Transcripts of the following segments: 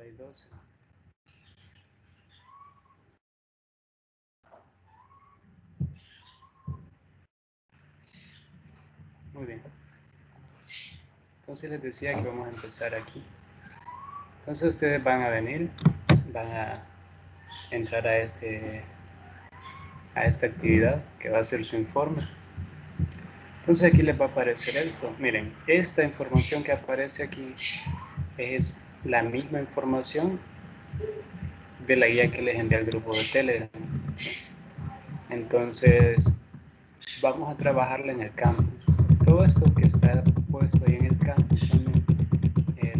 hay 12. Muy bien. Entonces les decía que vamos a empezar aquí. Entonces ustedes van a venir, van a entrar a esta actividad que va a ser su informe. Entonces aquí les va a aparecer esto. Miren, esta información que aparece aquí es la misma información de la guía que les envié al grupo de Telegram. Entonces vamos a trabajarla en el campus. Todo esto que está puesto ahí en el campus también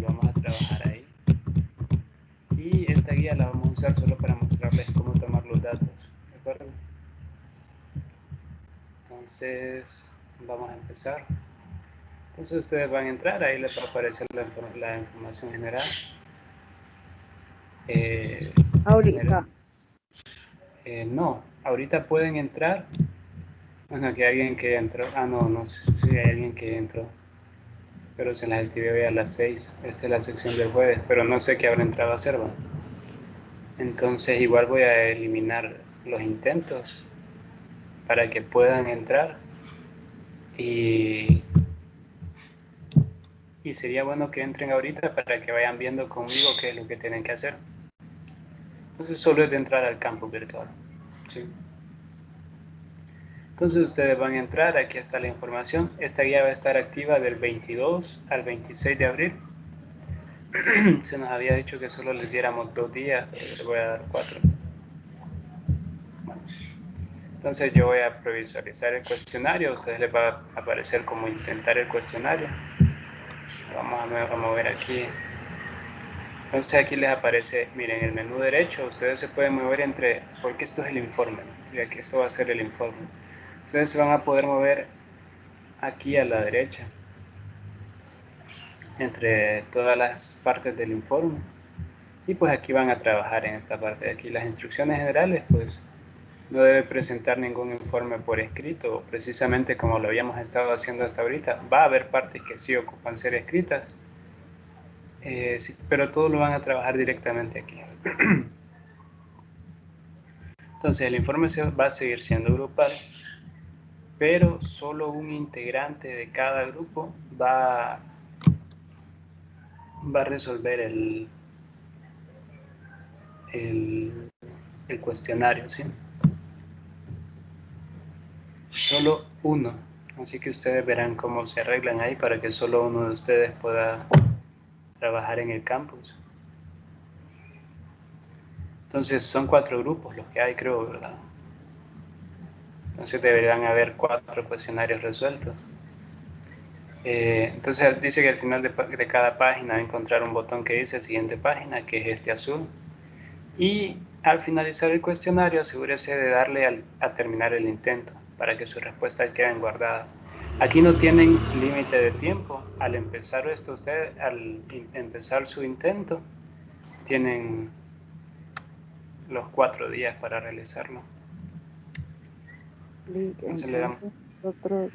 lo vamos a trabajar ahí. Y esta guía la vamos a usar solo para mostrarles cómo tomar los datos. ¿De acuerdo? Entonces vamos a empezar. Entonces ustedes van a entrar, ahí les va a aparecer la información general. Ahorita. No, ahorita pueden entrar. Bueno, aquí hay alguien que entró. Ah, no sé si hay alguien que entró. Pero se las activé hoy a las 6. Esta es la sección del jueves, pero no sé qué habrá entrado a hacer, ¿va? Entonces igual voy a eliminar los intentos para que puedan entrar. Y sería bueno que entren ahorita para que vayan viendo conmigo qué es lo que tienen que hacer. Entonces solo es de entrar al campo virtual. ¿Sí? Entonces ustedes van a entrar, aquí está la información. Esta guía va a estar activa del 22 al 26 de abril. Se nos había dicho que solo les diéramos 2 días, pero les voy a dar 4. Bueno, entonces yo voy a previsualizar el cuestionario. A ustedes les va a aparecer cómo intentar el cuestionario. Vamos a mover aquí. Entonces aquí les aparece, miren, el menú derecho, ustedes se pueden mover entre, porque esto es el informe, ¿sí? Aquí esto va a ser el informe. Ustedes se van a poder mover aquí a la derecha, entre todas las partes del informe. Y pues aquí van a trabajar en esta parte de aquí. Las instrucciones generales, pues no debe presentar ningún informe por escrito, precisamente como lo habíamos estado haciendo hasta ahorita. Va a haber partes que sí ocupan ser escritas, sí, pero todo lo van a trabajar directamente aquí. Entonces el informe va a seguir siendo grupal, pero solo un integrante de cada grupo va a resolver el cuestionario, ¿sí? Solo uno. Así que ustedes verán cómo se arreglan ahí para que solo uno de ustedes pueda trabajar en el campus. Entonces son 4 grupos los que hay, creo, ¿verdad? Entonces deberían haber 4 cuestionarios resueltos. Entonces dice que al final de cada página va a encontrar un botón que dice siguiente página, que es este azul. Y al finalizar el cuestionario, asegúrese de darle a terminar el intento para que sus respuestas queden guardadas. Aquí no tienen límite de tiempo. Al empezar esto, ustedes, al empezar su intento, tienen los 4 días para realizarlo. Entonces le damos. Entonces nosotros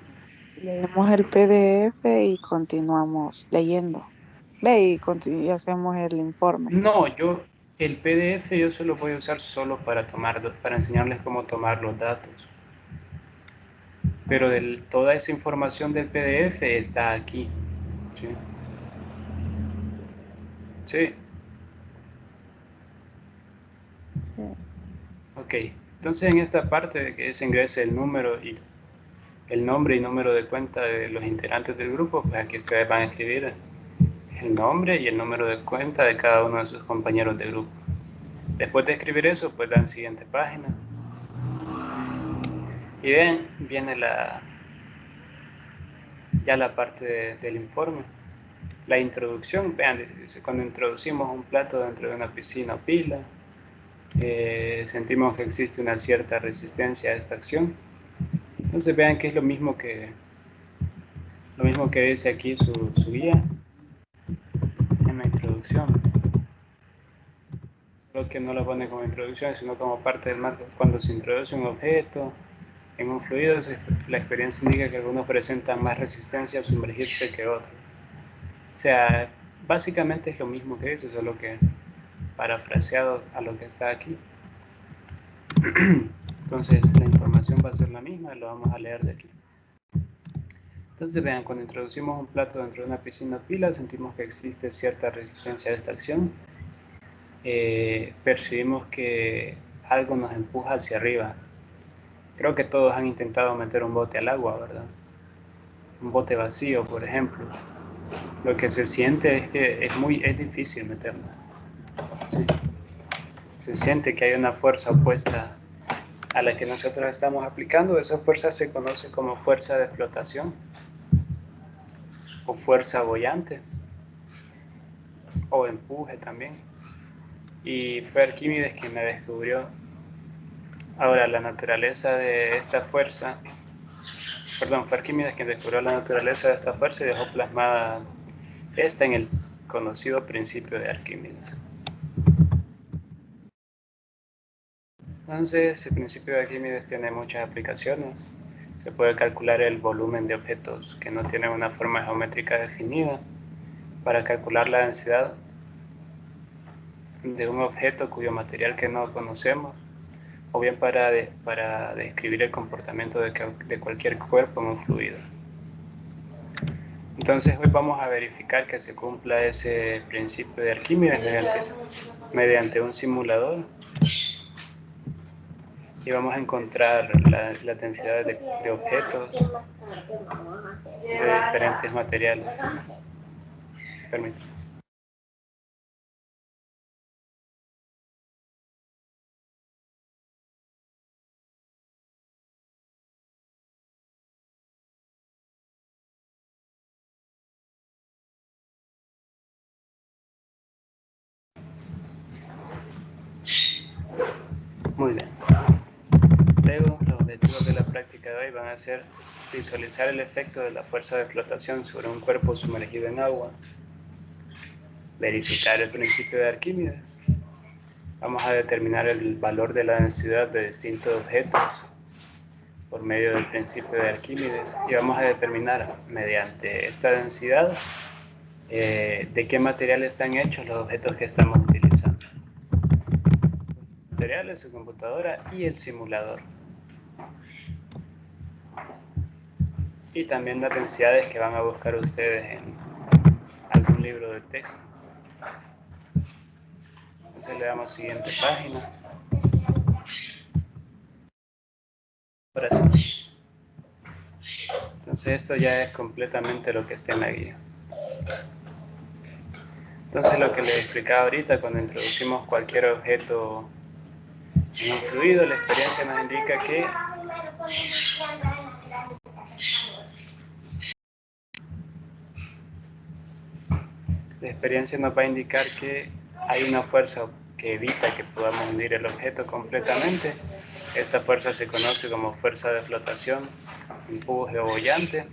leemos el PDF y continuamos leyendo. Ve y hacemos el informe. No, el PDF yo solo voy a usar solo para enseñarles cómo tomar los datos. Pero toda esa información del PDF está aquí. ¿Sí? Sí. Sí. Ok. Entonces en esta parte que se ingrese el número y el nombre y número de cuenta de los integrantes del grupo, pues aquí ustedes van a escribir el nombre y el número de cuenta de cada uno de sus compañeros de grupo. Después de escribir eso, pues dan siguiente página. Y ven, viene ya la parte del informe. La introducción, vean, cuando introducimos un plato dentro de una piscina o pila, sentimos que existe una cierta resistencia a esta acción. Entonces vean que es lo mismo que dice aquí su guía en la introducción. Solo que no lo pone como introducción, sino como parte del marco. Cuando se introduce un objeto en un fluido, la experiencia indica que algunos presentan más resistencia a sumergirse que otros. O sea, básicamente es lo mismo que eso, solo que parafraseado a lo que está aquí. Entonces la información va a ser la misma, lo vamos a leer de aquí. Entonces vean, cuando introducimos un plato dentro de una piscina o pila, sentimos que existe cierta resistencia a esta acción. Percibimos que algo nos empuja hacia arriba. Creo que todos han intentado meter un bote al agua, ¿verdad? Un bote vacío, por ejemplo. Lo que se siente es que es difícil meterlo. ¿Sí? Se siente que hay una fuerza opuesta a la que nosotros estamos aplicando. Esa fuerza se conoce como fuerza de flotación o fuerza boyante o empuje también. Y fue Arquímedes quien la descubrió. Ahora, la naturaleza de esta fuerza, fue Arquímedes quien descubrió la naturaleza de esta fuerza y dejó plasmada esta en el conocido principio de Arquímedes. Entonces, el principio de Arquímedes tiene muchas aplicaciones. Se puede calcular el volumen de objetos que no tienen una forma geométrica definida para calcular la densidad de un objeto cuyo material que no conocemos, o bien para describir el comportamiento de cualquier cuerpo en un fluido. Entonces hoy vamos a verificar que se cumpla ese principio de Arquímedes mediante un simulador, y vamos a encontrar la densidad de objetos de diferentes materiales. Permítanme. Muy bien. Luego, los objetivos de la práctica de hoy van a ser visualizar el efecto de la fuerza de flotación sobre un cuerpo sumergido en agua, verificar el principio de Arquímedes, vamos a determinar el valor de la densidad de distintos objetos por medio del principio de Arquímedes y vamos a determinar mediante esta densidad de qué material están hechos los objetos que estamos utilizando. Materiales, su computadora y el simulador. Y también las densidades que van a buscar ustedes en algún libro de texto. Entonces le damos siguiente página. Ahora sí. Entonces esto ya es completamente lo que está en la guía. Entonces lo que les explicaba ahorita, cuando introducimos cualquier objeto en un fluido, la experiencia nos indica que va a indicar que hay una fuerza que evita que podamos hundir el objeto completamente. Esta fuerza se conoce como fuerza de flotación, empuje o boyante.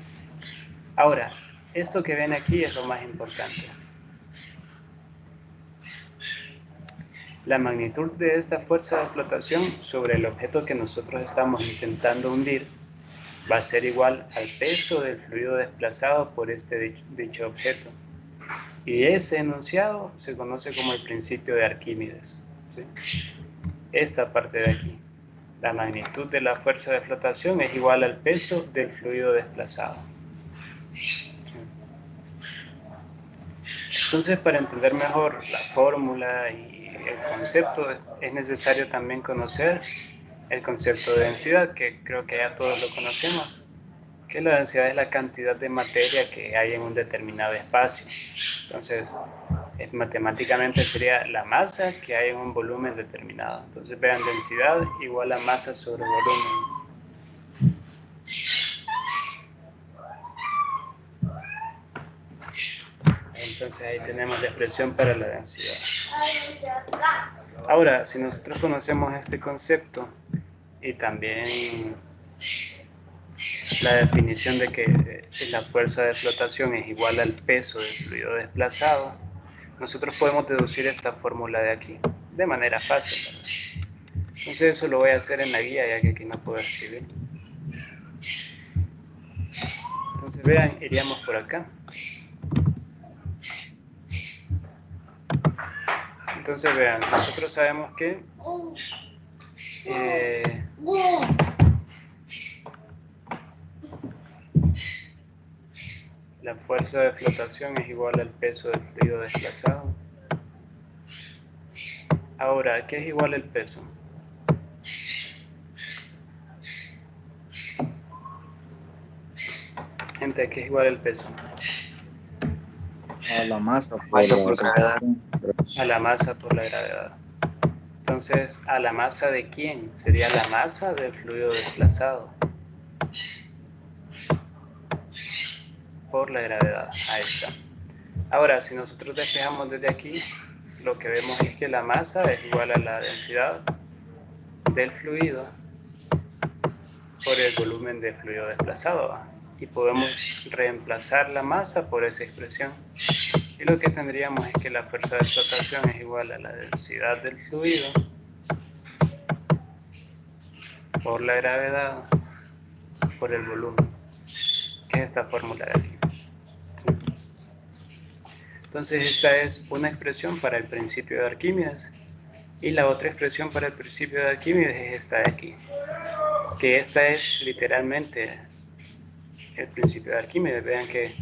Ahora, esto que ven aquí es lo más importante. La magnitud de esta fuerza de flotación sobre el objeto que nosotros estamos intentando hundir va a ser igual al peso del fluido desplazado por este dicho objeto. Y ese enunciado se conoce como el principio de Arquímedes. ¿Sí? Esta parte de aquí, la magnitud de la fuerza de flotación es igual al peso del fluido desplazado. ¿Sí? Entonces, para entender mejor la fórmula y el concepto, es necesario también conocer el concepto de densidad, que creo que ya todos lo conocemos, que la densidad es la cantidad de materia que hay en un determinado espacio. Entonces, matemáticamente sería la masa que hay en un volumen determinado. Entonces, vean, densidad igual a masa sobre volumen. Entonces ahí tenemos la expresión para la densidad. Ahora, si nosotros conocemos este concepto y también la definición de que la fuerza de flotación es igual al peso del fluido desplazado, nosotros podemos deducir esta fórmula de aquí de manera fácil, ¿verdad? Entonces eso lo voy a hacer en la guía, ya que aquí no puedo escribir. Entonces vean, iríamos por acá. Entonces vean, nosotros sabemos que la fuerza de flotación es igual al peso del fluido desplazado. Ahora, ¿qué es igual el peso? Gente, ¿qué es igual el peso? A la masa Masa por gravedad. A la masa por la gravedad. Entonces, ¿a la masa de quién? Sería la masa del fluido desplazado por la gravedad. Ahí está. Ahora, si nosotros despejamos desde aquí, lo que vemos es que la masa es igual a la densidad del fluido por el volumen del fluido desplazado. Y podemos reemplazar la masa por esa expresión. Y lo que tendríamos es que la fuerza de flotación es igual a la densidad del fluido por la gravedad por el volumen, que es esta fórmula de aquí. Entonces esta es una expresión para el principio de Arquímedes y la otra expresión para el principio de Arquímedes es esta de aquí, que esta es literalmente el principio de Arquímedes. Vean que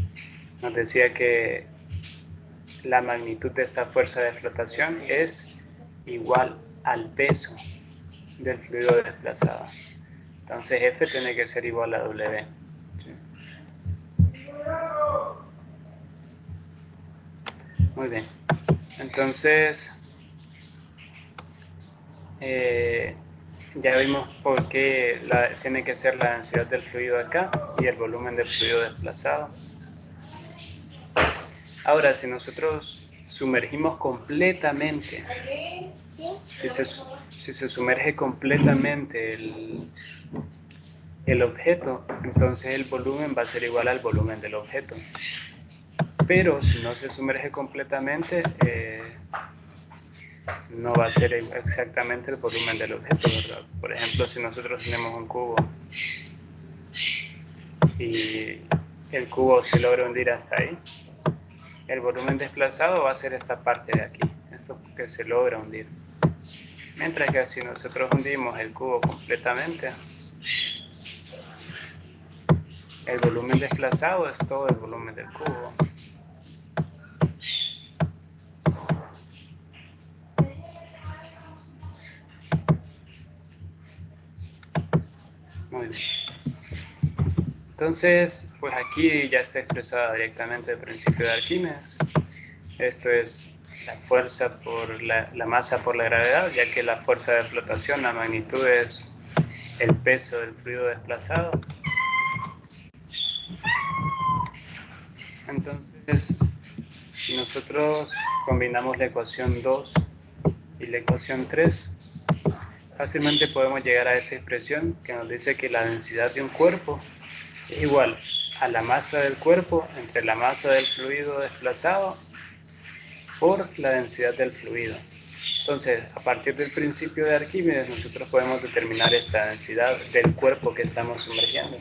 nos decía que la magnitud de esta fuerza de flotación es igual al peso del fluido desplazado. Entonces F tiene que ser igual a W. Muy bien. Entonces, ya vimos por qué tiene que ser la densidad del fluido acá y el volumen del fluido desplazado. Ahora, si nosotros sumergimos completamente, si se sumerge completamente el objeto, entonces el volumen va a ser igual al volumen del objeto. Pero si no se sumerge completamente, no va a ser exactamente el volumen del objeto, ¿verdad? Por ejemplo, si nosotros tenemos un cubo y el cubo se logra hundir hasta ahí, el volumen desplazado va a ser esta parte de aquí, esto que se logra hundir. Mientras que si nosotros hundimos el cubo completamente, el volumen desplazado es todo el volumen del cubo. Muy bien. Entonces, pues aquí ya está expresada directamente el principio de Arquímedes. Esto es la fuerza por la masa por la gravedad, ya que la fuerza de flotación, la magnitud es el peso del fluido desplazado. Entonces, si nosotros combinamos la ecuación 2 y la ecuación 3, fácilmente podemos llegar a esta expresión que nos dice que la densidad de un cuerpo es igual a la masa del cuerpo entre la masa del fluido desplazado por la densidad del fluido. Entonces, a partir del principio de Arquímedes, nosotros podemos determinar esta densidad del cuerpo que estamos sumergiendo.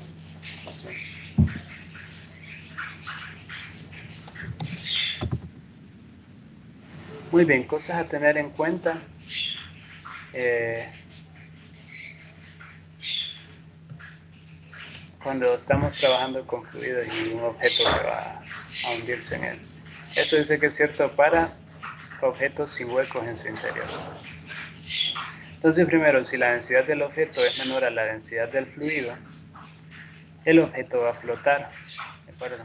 Muy bien, cosas a tener en cuenta. Cuando estamos trabajando con fluidos y un objeto que va a hundirse en él. Esto dice que es cierto para objetos sin huecos en su interior. Entonces, primero, si la densidad del objeto es menor a la densidad del fluido, el objeto va a flotar, ¿de acuerdo?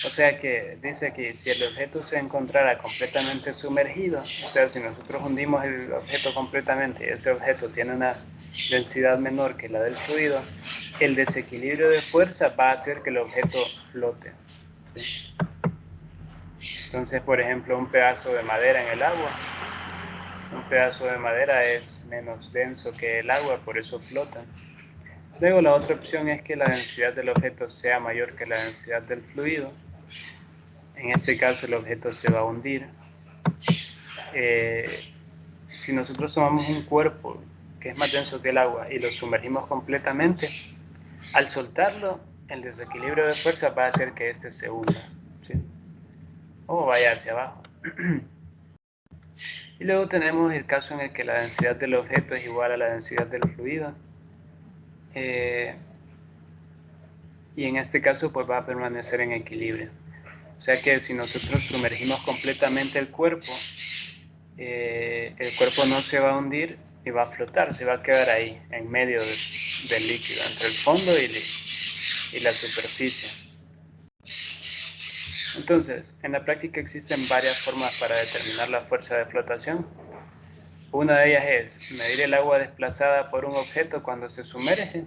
O sea que dice que si el objeto se encontrara completamente sumergido, o sea, si nosotros hundimos el objeto completamente y ese objeto tiene una densidad menor que la del fluido, el desequilibrio de fuerza va a hacer que el objeto flote. ¿Sí? Entonces, por ejemplo, un pedazo de madera en el agua, un pedazo de madera es menos denso que el agua, por eso flota. Luego la otra opción es que la densidad del objeto sea mayor que la densidad del fluido. En este caso el objeto se va a hundir. Si nosotros tomamos un cuerpo que es más denso que el agua y lo sumergimos completamente, al soltarlo, el desequilibrio de fuerza va a hacer que éste se hunda, ¿sí? O vaya hacia abajo. Y luego tenemos el caso en el que la densidad del objeto es igual a la densidad del fluido. Y en este caso pues va a permanecer en equilibrio. O sea que si nosotros sumergimos completamente el cuerpo no se va a hundir y va a flotar, se va a quedar ahí, en medio del líquido, entre el fondo y la superficie. Entonces, en la práctica existen varias formas para determinar la fuerza de flotación. Una de ellas es medir el agua desplazada por un objeto cuando se sumerge.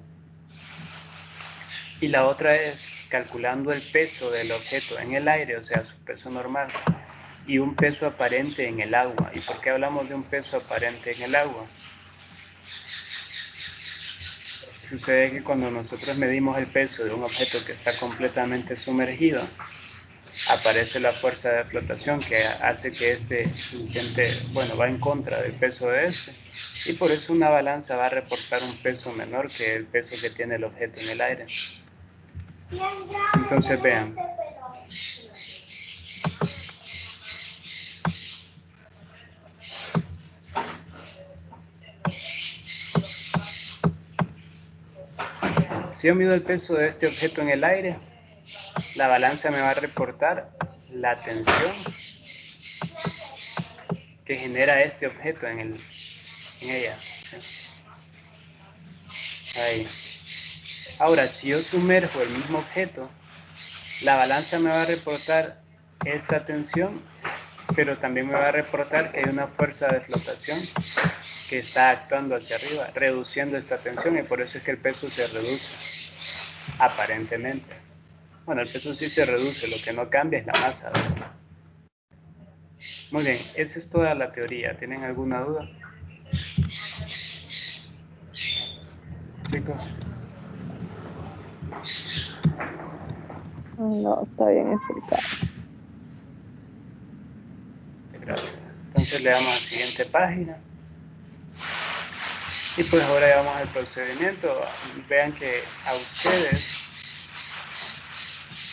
Y la otra es calculando el peso del objeto en el aire, o sea, su peso normal, y un peso aparente en el agua. ¿Y por qué hablamos de un peso aparente en el agua? Sucede que cuando nosotros medimos el peso de un objeto que está completamente sumergido, aparece la fuerza de flotación que hace que este va en contra del peso de este, y por eso una balanza va a reportar un peso menor que el peso que tiene el objeto en el aire. Entonces vean, si yo mido el peso de este objeto en el aire, la balanza me va a reportar la tensión que genera este objeto en ella. Ahí. Ahora, si yo sumerjo el mismo objeto, la balanza me va a reportar esta tensión, pero también me va a reportar que hay una fuerza de flotación que está actuando hacia arriba, reduciendo esta tensión, y por eso es que el peso se reduce, aparentemente. Bueno, el peso sí se reduce, lo que no cambia es la masa, ¿verdad? Muy bien, esa es toda la teoría. ¿Tienen alguna duda? Chicos. No, está bien explicado. Gracias. Entonces le damos a la siguiente página. Y pues ahora ya vamos al procedimiento. Vean que a ustedes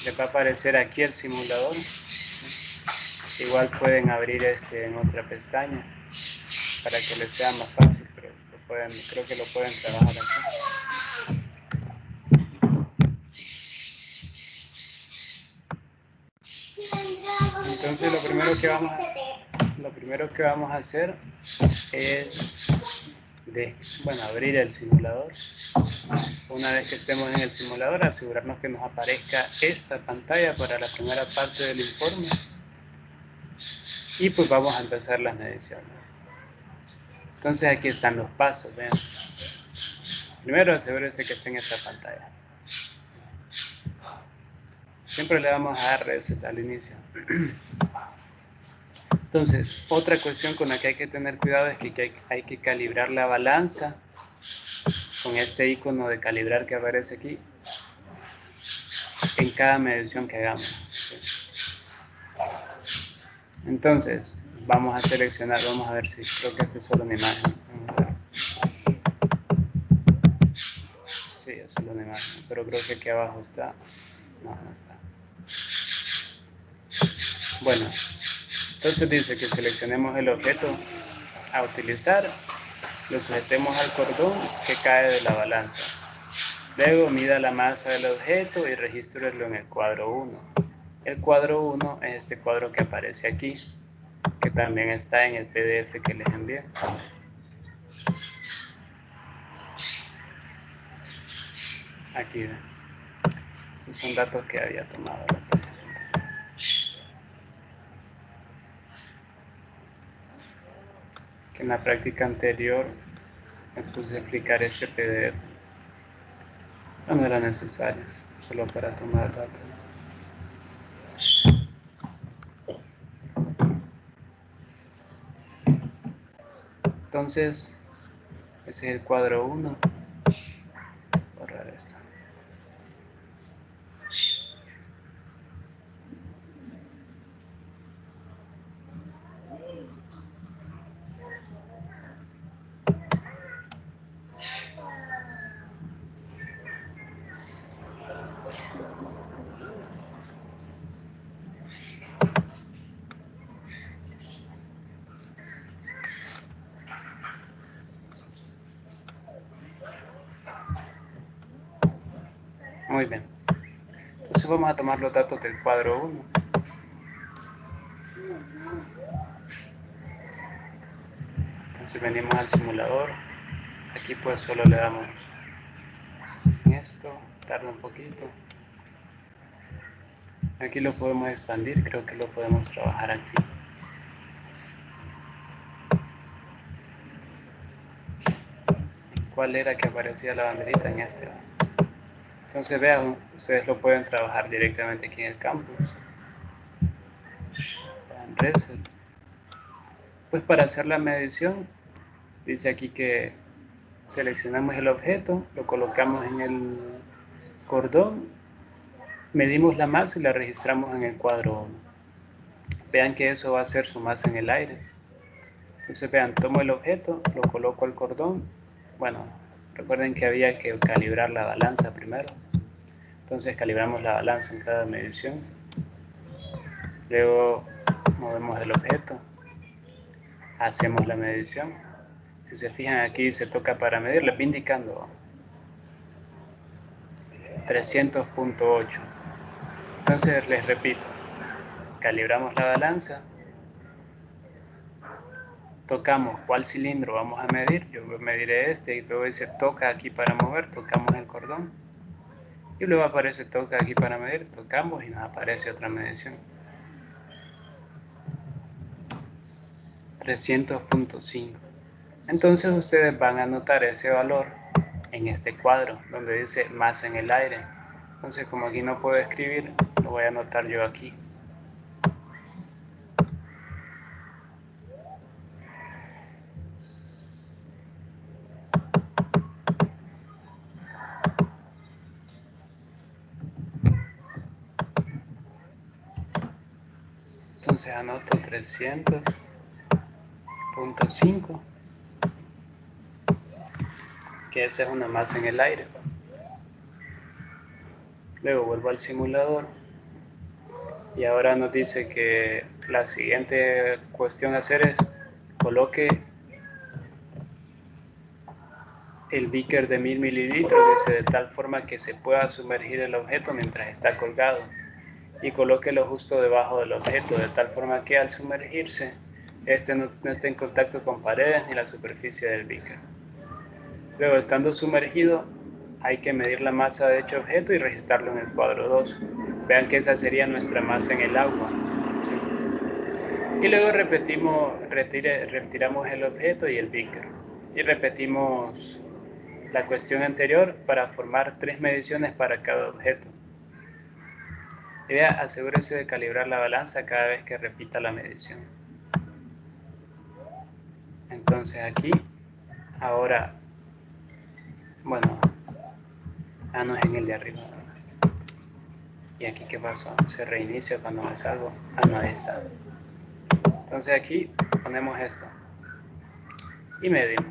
les va a aparecer aquí el simulador. Igual pueden abrir este en otra pestaña para que les sea más fácil, pero creo que lo pueden trabajar aquí. Entonces lo primero que vamos a hacer es abrir el simulador. Una vez que estemos en el simulador, asegurarnos que nos aparezca esta pantalla para la primera parte del informe. Y pues vamos a empezar las mediciones. Entonces aquí están los pasos, vean. Primero asegúrese que esté en esta pantalla. Siempre le vamos a dar reset al inicio. Entonces, otra cuestión con la que hay que tener cuidado es que hay que calibrar la balanza con este icono de calibrar que aparece aquí en cada medición que hagamos. Entonces, vamos a seleccionar, vamos a ver si creo que esta es solo una imagen. Sí, es solo una imagen, pero creo que aquí abajo está. No está. Bueno, entonces dice que seleccionemos el objeto a utilizar, lo sujetemos al cordón que cae de la balanza. Luego mida la masa del objeto y regístrelo en el cuadro 1. El cuadro 1 es este cuadro que aparece aquí, que también está en el PDF que les envié. Aquí ven. Estos son datos que había tomado. Que en la práctica anterior me puse a explicar este PDF. No era necesario, solo para tomar datos. Entonces, ese es el cuadro 1. Borrar esto. Muy bien. Entonces vamos a tomar los datos del cuadro 1. Entonces venimos al simulador. Aquí pues solo le damos esto, tarda un poquito. Aquí lo podemos expandir, creo que lo podemos trabajar aquí. ¿Cuál era que aparecía la banderita? En este? Entonces vean, ustedes lo pueden trabajar directamente aquí en el campus. En Reset. Pues para hacer la medición, dice aquí que seleccionamos el objeto, lo colocamos en el cordón, medimos la masa y la registramos en el cuadro 1. Vean que eso va a ser su masa en el aire. Entonces vean, tomo el objeto, lo coloco al cordón. Bueno, recuerden que había que calibrar la balanza primero. Entonces calibramos la balanza en cada medición. Luego movemos el objeto. Hacemos la medición. Si se fijan aquí se toca para medir, les va indicando 300.8. Entonces les repito, calibramos la balanza, tocamos cuál cilindro vamos a medir, yo mediré este y luego dice toca aquí para mover, tocamos el cordón y luego aparece toca aquí para medir, tocamos y nos aparece otra medición. 300.5. Entonces ustedes van a anotar ese valor en este cuadro donde dice masa en el aire. Entonces como aquí no puedo escribir, lo voy a anotar yo aquí. Entonces anoto 300.5, que esa es una masa en el aire. Luego vuelvo al simulador y ahora nos dice que la siguiente cuestión a hacer es coloque el beaker de 1000 mililitros, dice, de tal forma que se pueda sumergir el objeto mientras está colgado y colóquelo justo debajo del objeto de tal forma que al sumergirse este no esté en contacto con paredes ni la superficie del beaker. Luego, estando sumergido, hay que medir la masa de dicho objeto y registrarlo en el cuadro 2. Vean que esa sería nuestra masa en el agua. Y luego retiramos el objeto y el beaker. Y repetimos la cuestión anterior para formar 3 mediciones para cada objeto. Y vea, asegúrese de calibrar la balanza cada vez que repita la medición. Entonces aquí, ahora, bueno, no es en el de arriba. Y aquí, ¿qué pasó? Se reinicia cuando me salgo. No, ahí está. Entonces aquí ponemos esto y medimos.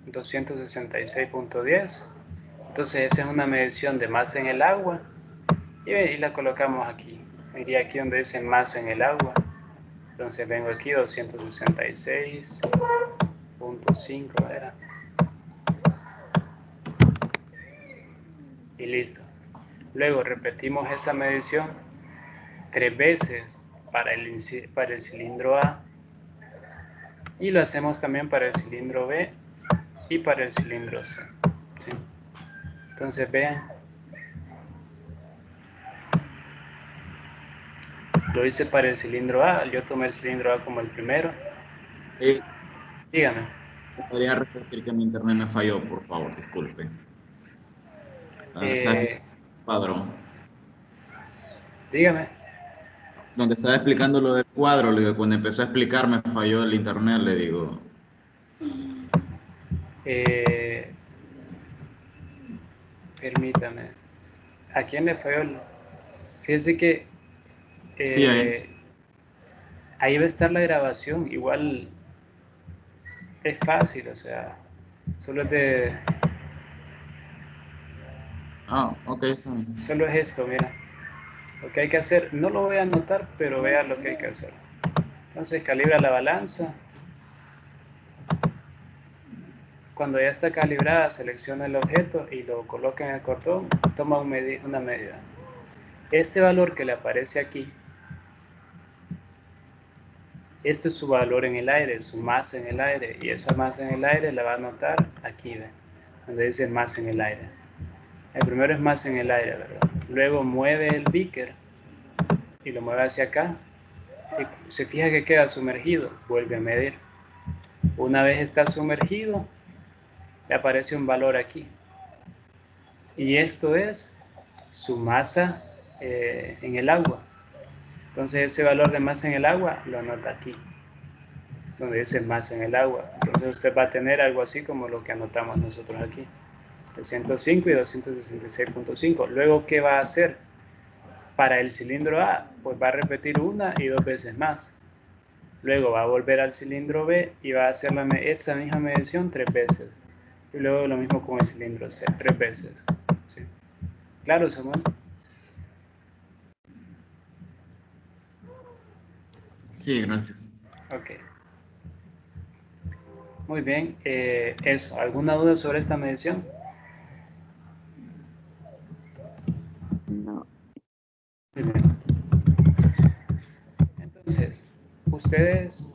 $266.10. Entonces esa es una medición de masa en el agua y la colocamos aquí. Iría aquí donde dice masa en el agua. Entonces vengo aquí, 266.5 era. Y listo. Luego repetimos esa medición 3 veces para el cilindro A y lo hacemos también para el cilindro B y para el cilindro C. ¿Sí? Entonces vean, lo hice para el cilindro A, yo tomé el cilindro A como el primero. Dígame. ¿Podría repetir que mi internet me falló, por favor? Disculpe. Está cuadro. Dígame. Donde estaba explicando lo del cuadro, le digo, cuando empezó a explicar me falló el internet, le digo. Permítame. ¿A quién le falló? Fíjense que Sí, ahí va a estar la grabación. Igual es fácil, o sea, solo es de... ok, está bien. Solo es esto, mira. Lo que hay que hacer, no lo voy a anotar, pero vea lo que hay que hacer. Entonces calibra la balanza. Cuando ya está calibrada, selecciona el objeto y lo coloca en el cordón, toma una medida. Este valor que le aparece aquí, este es su valor en el aire, su masa en el aire, y esa masa en el aire la va a anotar aquí, ¿ve? Donde dice masa en el aire. El primero es masa en el aire, ¿verdad? Luego mueve el beaker y lo mueve hacia acá. Y se fija que queda sumergido, vuelve a medir. Una vez está sumergido, le aparece un valor aquí. Y esto es su masa en el agua. Entonces ese valor de masa en el agua lo anota aquí, donde dice masa en el agua. Entonces usted va a tener algo así como lo que anotamos nosotros aquí. 205 y 266.5. Luego, ¿qué va a hacer? Para el cilindro A, pues va a repetir una y dos veces más. Luego va a volver al cilindro B y va a hacer esa misma medición 3 veces. Y luego lo mismo con el cilindro C, 3 veces. ¿Sí? ¿Claro, Samuel? Sí, gracias. Ok. Muy bien. Eso. ¿Alguna duda sobre esta medición? No. Muy bien. Entonces, ustedes,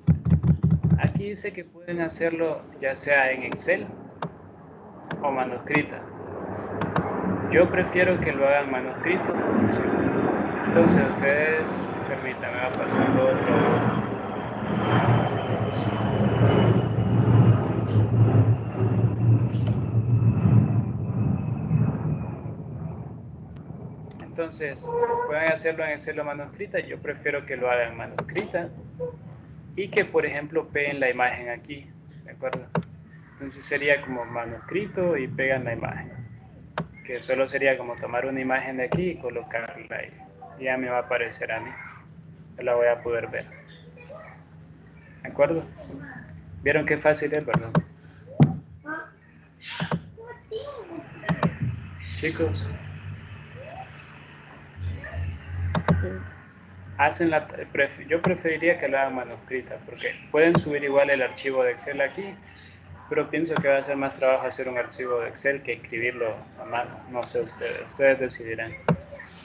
aquí dice que pueden hacerlo ya sea en Excel o manuscrita. Yo prefiero que lo hagan manuscrito. ¿Sí? Entonces ustedes, permítanme, va pasando otro. Entonces, pueden hacerlo en Excel o manuscrita. Yo prefiero que lo hagan manuscrita y que, por ejemplo, peguen la imagen aquí. ¿De acuerdo? Entonces sería como manuscrito y pegan la imagen. Que solo sería como tomar una imagen de aquí y colocarla ahí. Ya me va a aparecer a mí. Yo la voy a poder ver. ¿De acuerdo? ¿Vieron qué fácil es, verdad? Chicos, yo preferiría que la hagan manuscrita porque pueden subir igual el archivo de Excel aquí, pero pienso que va a ser más trabajo hacer un archivo de Excel que escribirlo a mano. No sé ustedes decidirán.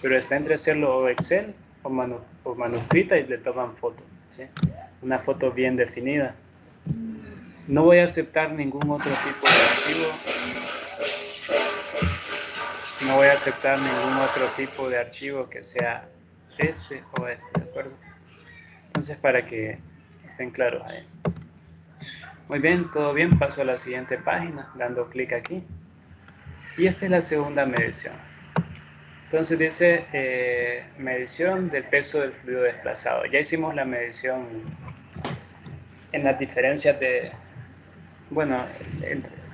Pero está entre hacerlo o Excel o manuscrita y le toman foto, ¿sí? Una foto bien definida. No voy a aceptar ningún otro tipo de archivo. No voy a aceptar ningún otro tipo de archivo que sea este o este, ¿de acuerdo? Entonces, para que estén claros ahí. Muy bien, todo bien. Paso a la siguiente página, dando clic aquí. Y esta es la segunda medición. Entonces dice medición del peso del fluido desplazado. Ya hicimos la medición en las diferencias de, bueno,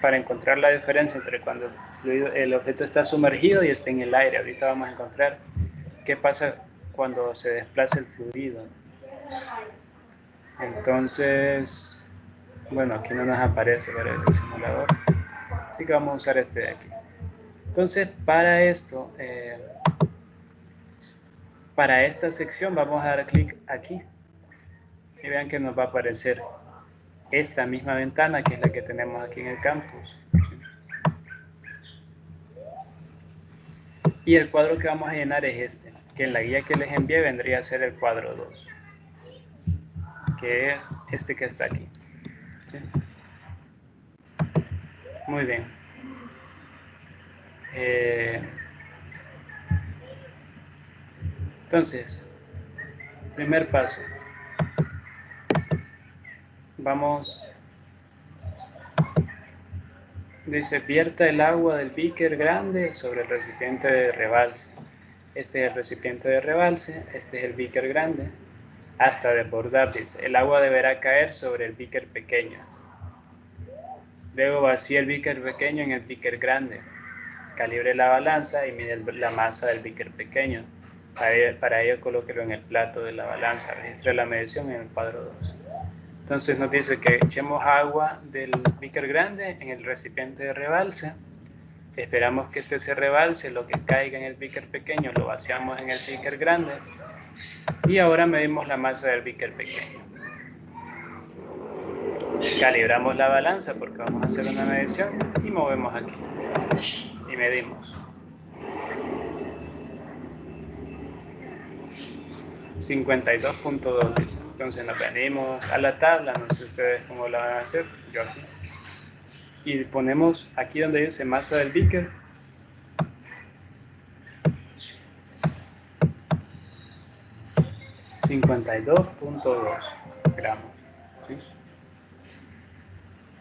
para encontrar la diferencia entre cuando el objeto está sumergido y está en el aire. Ahorita vamos a encontrar qué pasa cuando se desplaza el fluido. Entonces, bueno, aquí no nos aparece el simulador, así que vamos a usar este de aquí. Entonces, para esto, para esta sección vamos a dar clic aquí y vean que nos va a aparecer esta misma ventana que es la que tenemos aquí en el campus. Y el cuadro que vamos a llenar es este, que en la guía que les envié vendría a ser el cuadro 2, que es este que está aquí. ¿Sí? Muy bien. Entonces, primer paso. Vamos, dice, vierta el agua del beaker grande sobre el recipiente de rebalse. Este es el recipiente de rebalse, este es el beaker grande. Hasta desbordar, dice, el agua deberá caer sobre el beaker pequeño. Luego vacía el beaker pequeño en el beaker grande. Calibre la balanza y mide la masa del beaker pequeño. Para ello colóquelo en el plato de la balanza. Registre la medición en el cuadro 2. Entonces nos dice que echemos agua del beaker grande en el recipiente de rebalse. Esperamos que este se rebalse, lo que caiga en el beaker pequeño lo vaciamos en el beaker grande. Y ahora medimos la masa del beaker pequeño. Calibramos la balanza porque vamos a hacer una medición y movemos aquí. Y medimos. 52.2 dice. Entonces nos venimos a la tabla, no sé ustedes cómo la van a hacer, yo aquí. Y ponemos aquí donde dice masa del beaker. $52.2 gramos. ¿Sí?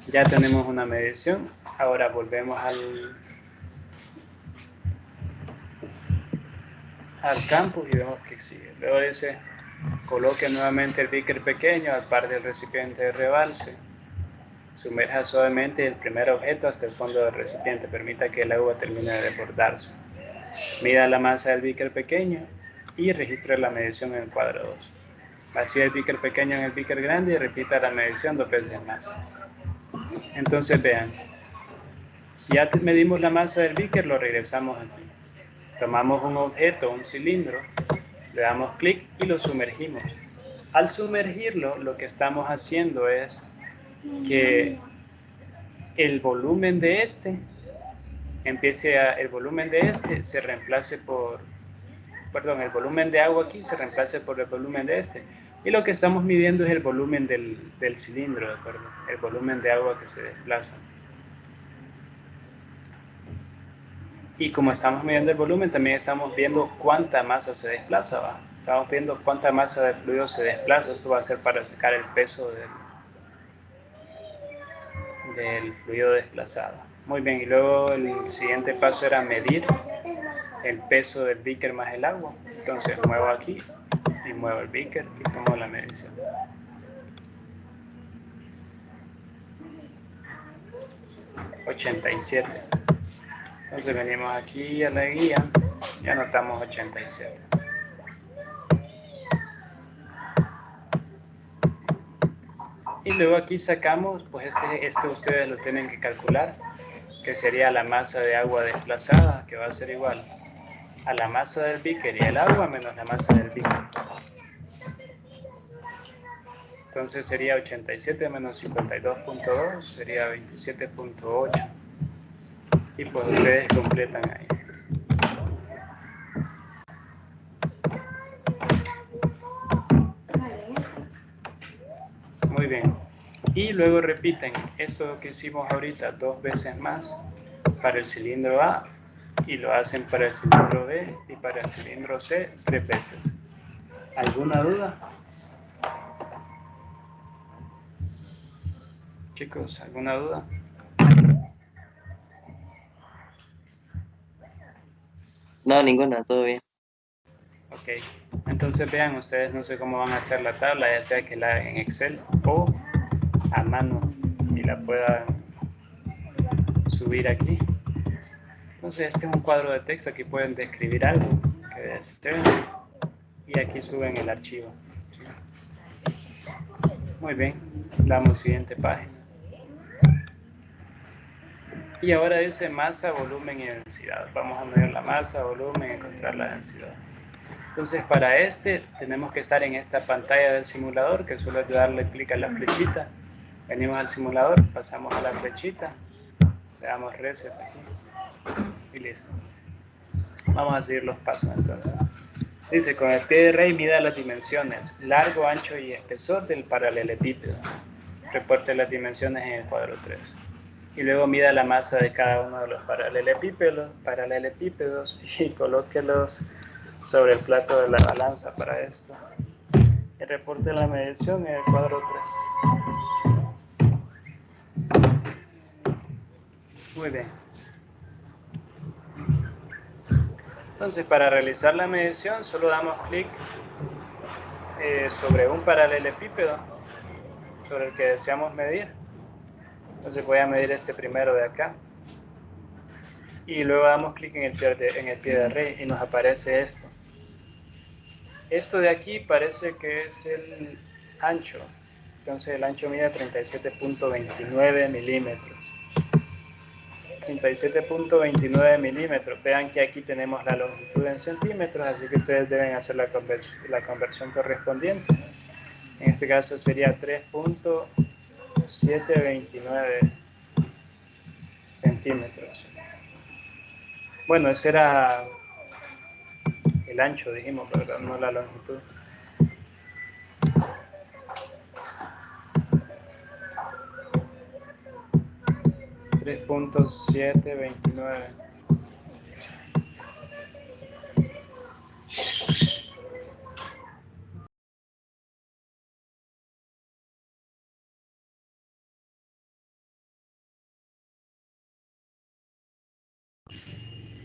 Ya tenemos una medición. Ahora volvemos al campus y vemos que sigue. Luego dice, coloque nuevamente el beaker pequeño al par del recipiente de rebalse. Sumerja suavemente el primer objeto hasta el fondo del recipiente. Permita que el agua termine de desbordarse. Mida la masa del beaker pequeño y registre la medición en el cuadro 2. Vacía el beaker pequeño en el beaker grande y repita la medición 2 veces más. Entonces vean, si ya medimos la masa del beaker, lo regresamos aquí. Tomamos un objeto, un cilindro, le damos clic y lo sumergimos. Al sumergirlo, lo que estamos haciendo es que el volumen de este el volumen de este se reemplace por, perdón, el volumen de agua aquí se reemplace por el volumen de este. Y lo que estamos midiendo es el volumen del cilindro, ¿de acuerdo? El volumen de agua que se desplaza. Y como estamos midiendo el volumen, también estamos viendo cuánta masa se desplaza, ¿va? Estamos viendo cuánta masa de fluido se desplaza. Esto va a ser para sacar el peso del fluido desplazado. Muy bien, y luego el siguiente paso era medir el peso del beaker más el agua. Entonces muevo aquí y muevo el beaker y tomo la medición. $87. Entonces venimos aquí a la guía y anotamos 87. Y luego aquí sacamos, pues este ustedes lo tienen que calcular, que sería la masa de agua desplazada, que va a ser igual a la masa del beaker y el agua menos la masa del beaker. Entonces sería 87 menos 52.2, sería 27.8. Y pues ustedes completan ahí. Muy bien. Y luego repiten esto que hicimos ahorita 2 veces más para el cilindro A y lo hacen para el cilindro B y para el cilindro C 3 veces. ¿Alguna duda? Chicos, ¿alguna duda? No, ninguna, todo bien. Ok, entonces vean ustedes, no sé cómo van a hacer la tabla, ya sea que la hagan en Excel o a mano y la puedan subir aquí. Entonces este es un cuadro de texto, aquí pueden describir algo que deseen y aquí suben el archivo. Muy bien, damos siguiente página. Y ahora dice masa, volumen y densidad. Vamos a medir la masa, volumen y encontrar la densidad. Entonces para este tenemos que estar en esta pantalla del simulador, que solo es darle clic a la flechita. Venimos al simulador, pasamos a la flechita, le damos reset aquí y listo. Vamos a seguir los pasos entonces. Dice, con el pie de rey mida las dimensiones, largo, ancho y espesor del paralelepípedo. Reporte las dimensiones en el cuadro 3. Y luego mida la masa de cada uno de los paralelepípedos y colóquelos sobre el plato de la balanza para esto. Y reporte la medición en el cuadro 3. Muy bien. Entonces, para realizar la medición, solo damos clic sobre un paralelepípedo sobre el que deseamos medir. Entonces voy a medir este primero de acá. Y luego damos clic en el pie de rey y nos aparece esto. Esto de aquí parece que es el ancho. Entonces el ancho mide 37.29 milímetros. 37.29 milímetros. Vean que aquí tenemos la longitud en centímetros, así que ustedes deben hacer la conversión correspondiente. En este caso sería 3.0 729 centímetros. Bueno, ese era el ancho, dijimos, ¿verdad? No la longitud. .729.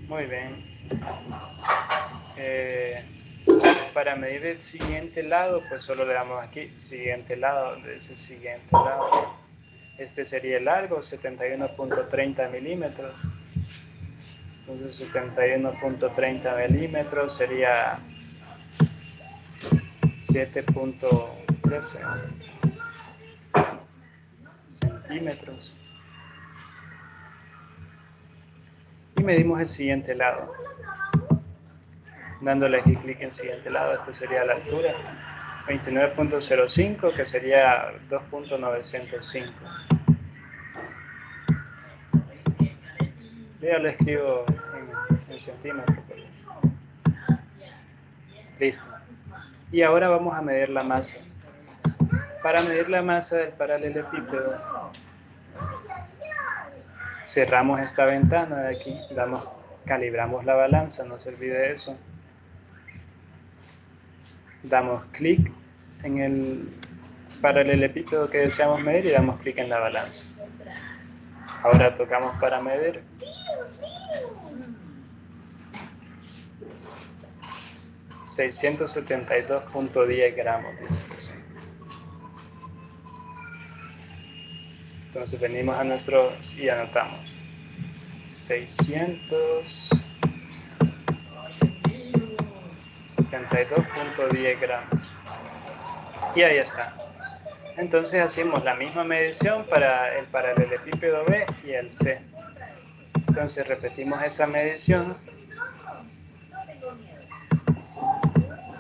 Muy bien. Para medir el siguiente lado, pues solo le damos aquí, siguiente lado, donde dice siguiente lado. Este sería el largo, 71.30 milímetros. Entonces 71.30 milímetros sería 7.13 centímetros. Y medimos el siguiente lado. Dándole aquí clic en siguiente lado, esta sería la altura. 29.05, que sería 2.905. Ya lo escribo en centímetros. Listo. Y ahora vamos a medir la masa. Para medir la masa del paralelepípedo, cerramos esta ventana de aquí, calibramos la balanza, no se olvide eso. Damos clic en el paralelepípedo que deseamos medir y damos clic en la balanza. Ahora tocamos para medir. $672.10 gramos. Entonces venimos a nuestros y anotamos 672.10 gramos. Y ahí está. Entonces hacemos la misma medición para el paralelepípedo B y el C. Entonces repetimos esa medición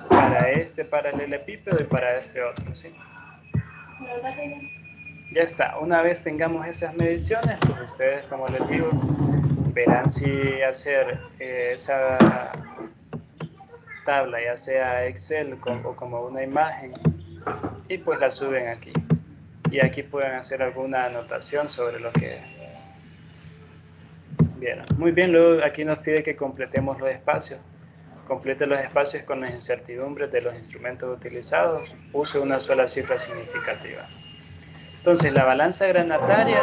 para este paralelepípedo y para este otro, ¿sí? Ya está. Una vez tengamos esas mediciones, pues ustedes, como les digo, verán si hacer esa tabla, ya sea Excel o como una imagen, y pues la suben aquí. Y aquí pueden hacer alguna anotación sobre lo que vieron. Muy bien, luego aquí nos pide que completemos los espacios. Complete los espacios con las incertidumbres de los instrumentos utilizados. Use una sola cifra significativa. Entonces, la balanza granataria,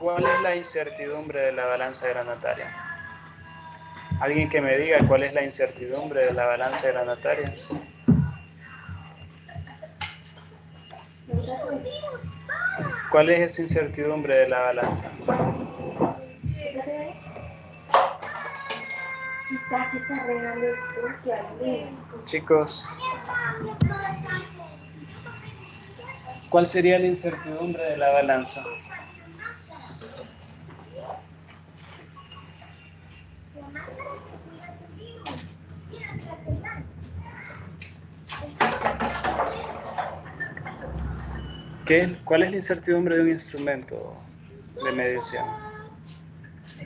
¿cuál es la incertidumbre de la balanza granataria? ¿Alguien que me diga cuál es la incertidumbre de la balanza granataria? ¿Cuál es esa incertidumbre de la balanza? Chicos, ¿cuál sería la incertidumbre de la balanza? ¿Cuál es la incertidumbre de un instrumento de medición?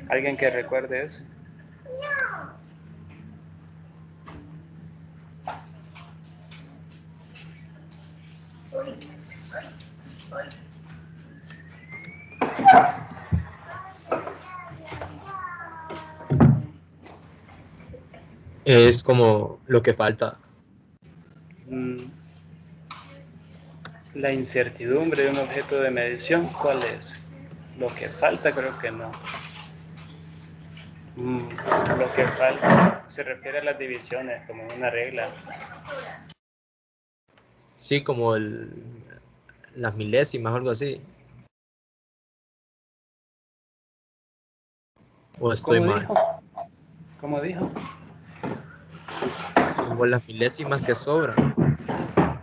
¿Alguien que recuerde eso? Es como lo que falta. La incertidumbre de un objeto de medición, ¿cuál es? Lo que falta, creo que no. Lo que falta se refiere a las divisiones, como una regla. Sí, como las milésimas o algo así. ¿O estoy mal? ¿Cómo dijo? Como las milésimas que sobran.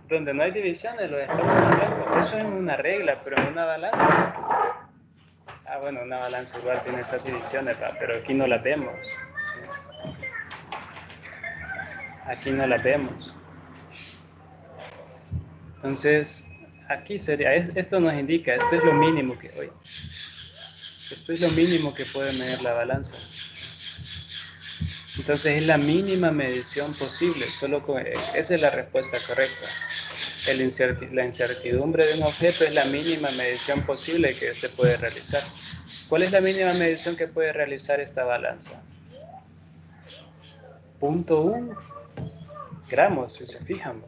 Donde no hay divisiones, los espacios abiertos. Eso es una regla, pero en una balanza. Bueno, una balanza igual tiene esas divisiones, pero aquí no las vemos. Aquí no las vemos. Entonces, aquí sería, esto nos indica, esto es lo mínimo que, oye, esto es lo mínimo que puede medir la balanza. Entonces es la mínima medición posible, esa es la respuesta correcta. La incertidumbre de un objeto es la mínima medición posible que se puede realizar. ¿Cuál es la mínima medición que puede realizar esta balanza? 0.1 gramos, si se fijan.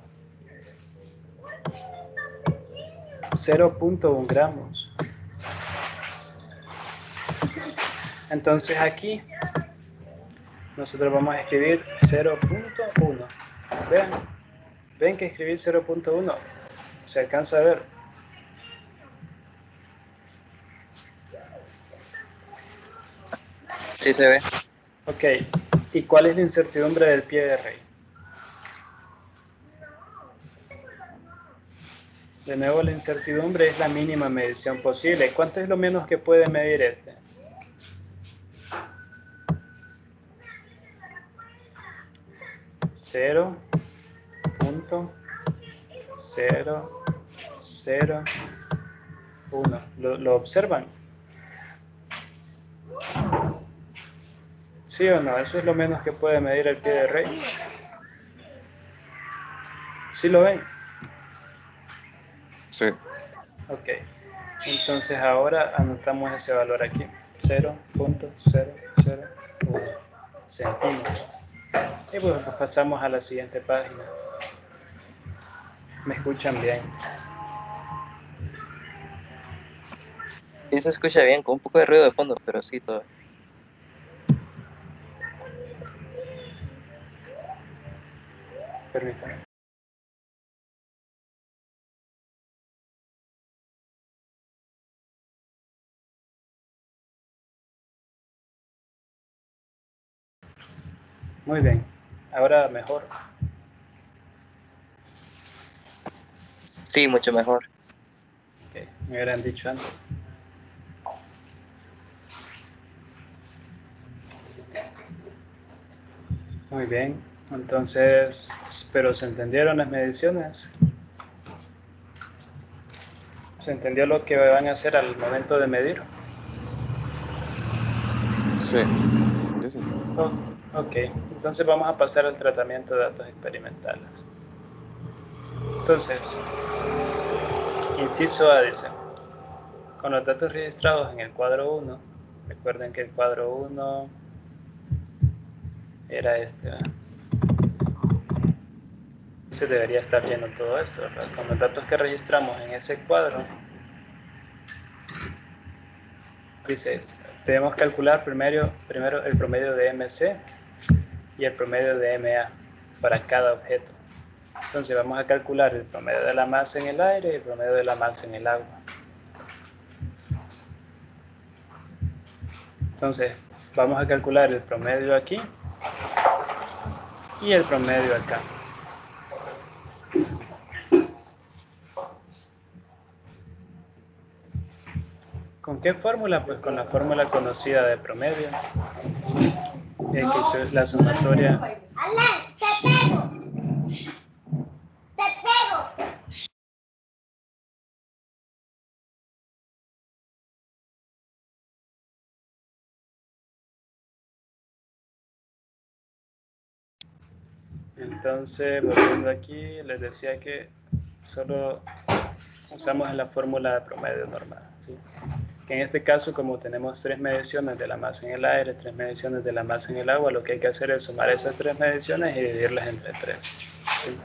0.1 gramos. Entonces aquí nosotros vamos a escribir 0.1. Ven que escribí 0.1. ¿Se alcanza a ver? Sí se ve. Ok. ¿Y cuál es la incertidumbre del pie de rey? De nuevo, la incertidumbre es la mínima medición posible. ¿Cuánto es lo menos que puede medir este? Cero punto 0.001. ¿Lo observan? ¿Sí o no? Eso es lo menos que puede medir el pie de rey. ¿Sí lo ven? Sí. Ok. Entonces ahora anotamos ese valor aquí. 0.001 centímetros. Y pues pasamos a la siguiente página. ¿Me escuchan bien? Sí se escucha bien, con un poco de ruido de fondo, pero sí todo. Permítanme. Muy bien. Ahora mejor. Sí, mucho mejor. Ok, me hubieran dicho antes. Muy bien. Entonces, ¿pero se entendieron las mediciones? ¿Se entendió lo que van a hacer al momento de medir? Sí, yo sí. Ok, entonces vamos a pasar al tratamiento de datos experimentales. Entonces, inciso A dice, con los datos registrados en el cuadro 1, recuerden que el cuadro 1 era este, ¿verdad? Entonces debería estar lleno todo esto, ¿verdad? Con los datos que registramos en ese cuadro, dice, debemos calcular primero el promedio de MC y el promedio de MA para cada objeto. Entonces vamos a calcular el promedio de la masa en el aire y el promedio de la masa en el agua. Entonces vamos a calcular el promedio aquí y el promedio acá. ¿Con qué fórmula? Pues con la fórmula conocida de promedio. X es la sumatoria. Entonces, volviendo aquí, les decía que solo usamos la fórmula de promedio normal, ¿sí? Que en este caso, como tenemos 3 mediciones de la masa en el aire, 3 mediciones de la masa en el agua, lo que hay que hacer es sumar esas 3 mediciones y dividirlas entre 3. ¿Sí?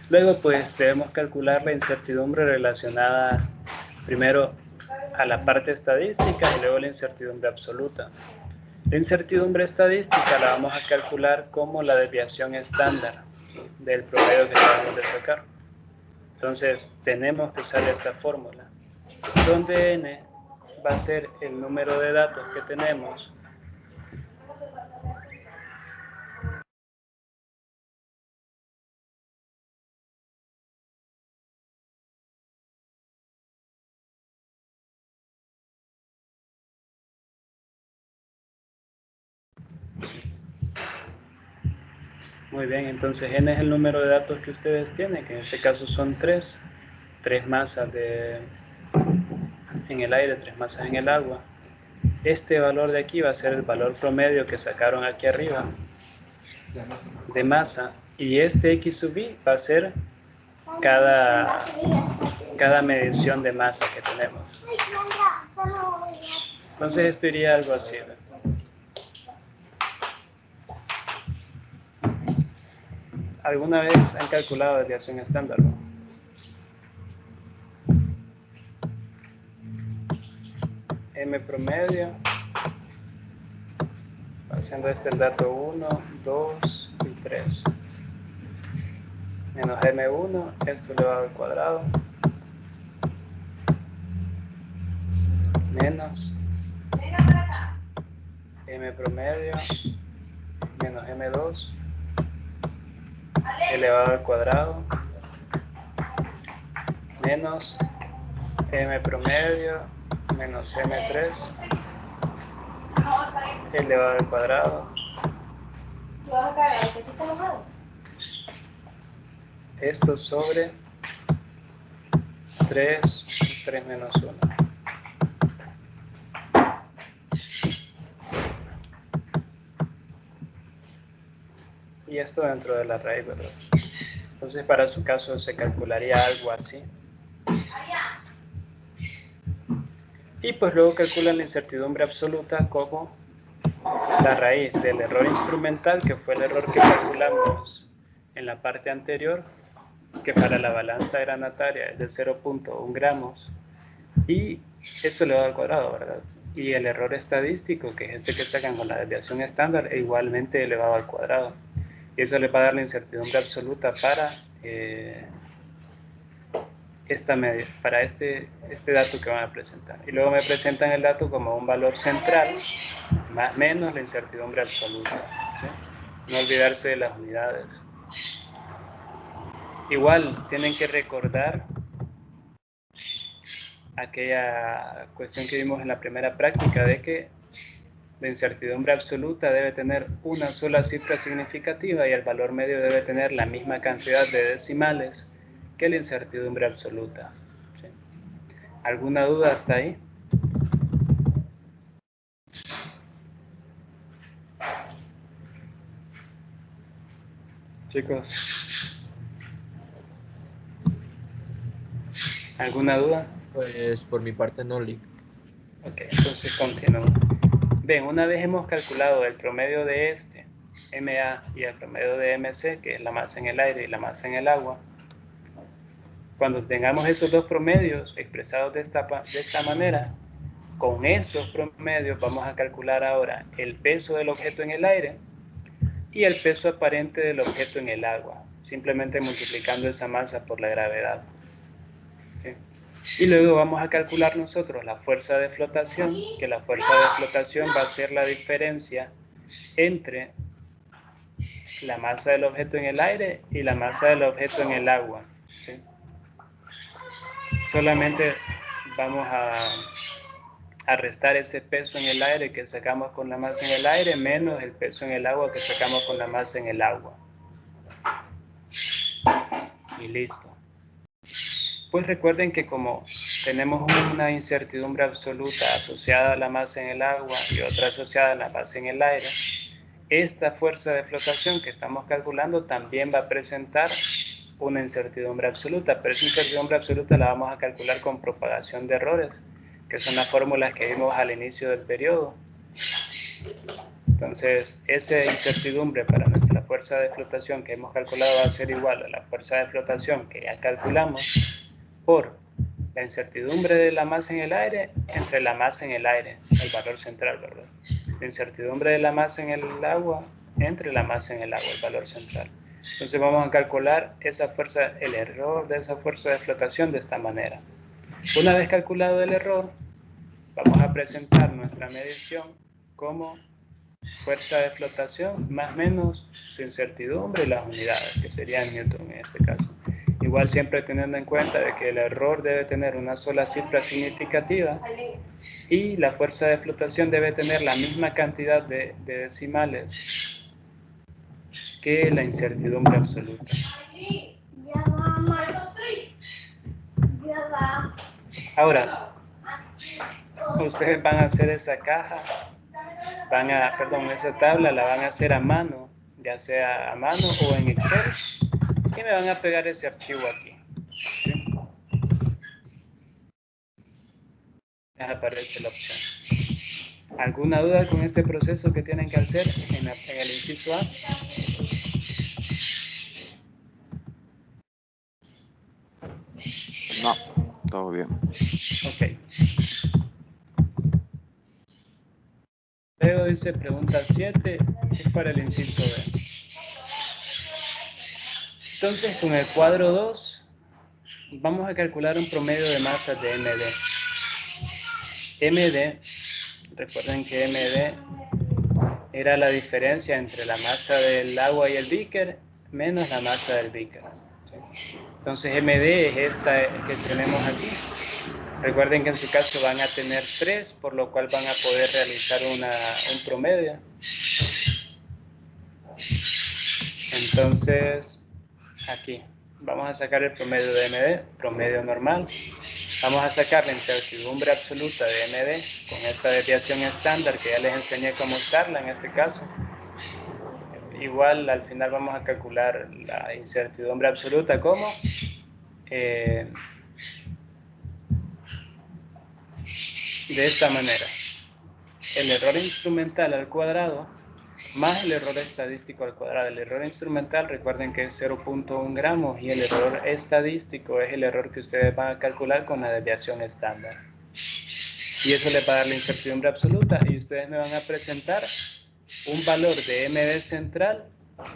Luego, pues, debemos calcular la incertidumbre relacionada primero a la parte estadística y luego la incertidumbre absoluta. La incertidumbre estadística la vamos a calcular como la desviación estándar del promedio que acabamos de sacar. Entonces, tenemos que usar esta fórmula, donde n va a ser el número de datos que tenemos Muy bien, entonces n es el número de datos que ustedes tienen, que en este caso son 3. 3 masas en el aire, 3 masas en el agua. Este valor de aquí va a ser el valor promedio que sacaron aquí arriba de masa, y este X sub I va a ser cada medición de masa que tenemos. Entonces esto iría algo así, ¿verdad? ¿Alguna vez han calculado desviación estándar, ¿no? M promedio, haciendo el dato 1, 2 y 3, menos M1, esto elevado al cuadrado, menos M promedio, menos M2, elevado al cuadrado, menos M promedio, menos M3, elevado al cuadrado. Esto sobre 3 menos 1. Y esto dentro de la raíz, ¿verdad? Entonces para su caso se calcularía algo así. Y pues luego calculan la incertidumbre absoluta como la raíz del error instrumental, que fue el error que calculamos en la parte anterior, que para la balanza granataria es de 0.1 gramos, y esto elevado al cuadrado, ¿verdad? Y el error estadístico, que es este que sacan con la desviación estándar, e igualmente elevado al cuadrado. Y eso le va a dar la incertidumbre absoluta para para este dato que van a presentar. Y luego me presentan el dato como un valor central, más o menos la incertidumbre absoluta, ¿sí? No olvidarse de las unidades. Igual, tienen que recordar aquella cuestión que vimos en la primera práctica, de que la incertidumbre absoluta debe tener una sola cifra significativa y el valor medio debe tener la misma cantidad de decimales que la incertidumbre absoluta, ¿sí? ¿Alguna duda hasta ahí? Chicos, ¿alguna duda? Pues por mi parte no, Lee. Ok, entonces continúo. Bien, una vez hemos calculado el promedio de este, MA, y el promedio de MC, que es la masa en el aire y la masa en el agua, cuando tengamos esos dos promedios expresados de esta manera, con esos promedios vamos a calcular ahora el peso del objeto en el aire y el peso aparente del objeto en el agua, simplemente multiplicando esa masa por la gravedad, ¿sí? Y luego vamos a calcular nosotros la fuerza de flotación, que la fuerza de flotación va a ser la diferencia entre la masa del objeto en el aire y la masa del objeto en el agua, ¿sí? Solamente vamos a restar ese peso en el aire que sacamos con la masa en el aire menos el peso en el agua que sacamos con la masa en el agua. Y listo. Pues recuerden que como tenemos una incertidumbre absoluta asociada a la masa en el agua y otra asociada a la masa en el aire, esta fuerza de flotación que estamos calculando también va a presentar una incertidumbre absoluta, pero esa incertidumbre absoluta la vamos a calcular con propagación de errores, que son las fórmulas que vimos al inicio del periodo. Entonces, esa incertidumbre para nuestra fuerza de flotación que hemos calculado va a ser igual a la fuerza de flotación que ya calculamos por la incertidumbre de la masa en el aire entre la masa en el aire, el valor central, ¿verdad? La incertidumbre de la masa en el agua entre la masa en el agua, el valor central. Entonces vamos a calcular esa fuerza, el error de esa fuerza de flotación de esta manera. Una vez calculado el error, vamos a presentar nuestra medición como fuerza de flotación más menos su incertidumbre y las unidades, que serían Newton en este caso. Igual siempre teniendo en cuenta de que el error debe tener una sola cifra significativa y la fuerza de flotación debe tener la misma cantidad de decimales que la incertidumbre absoluta. Ahora, ustedes van a hacer esa caja, esa tabla la van a hacer a mano, ya sea a mano o en Excel, y me van a pegar ese archivo aquí. ¿Sí? Ya aparece la opción. ¿Alguna duda con este proceso que tienen que hacer en el inciso A? No, todo bien. Ok. Luego dice pregunta 7, es para el inciso B. Entonces, con el cuadro 2, vamos a calcular un promedio de masas de MD. MD, recuerden que MD era la diferencia entre la masa del agua y el beaker menos la masa del beaker. ¿Sí? Entonces, MD es esta que tenemos aquí. Recuerden que en su caso van a tener 3, por lo cual van a poder realizar un promedio. Entonces, aquí vamos a sacar el promedio de MD, promedio normal. Vamos a sacar la incertidumbre absoluta de MD con esta desviación estándar que ya les enseñé cómo usarla en este caso. Igual al final vamos a calcular la incertidumbre absoluta como de esta manera. El error instrumental al cuadrado más el error estadístico al cuadrado. El error instrumental, recuerden que es 0.1 gramos y el error estadístico es el error que ustedes van a calcular con la desviación estándar. Y eso les va a dar la incertidumbre absoluta y ustedes me van a presentar un valor de MD central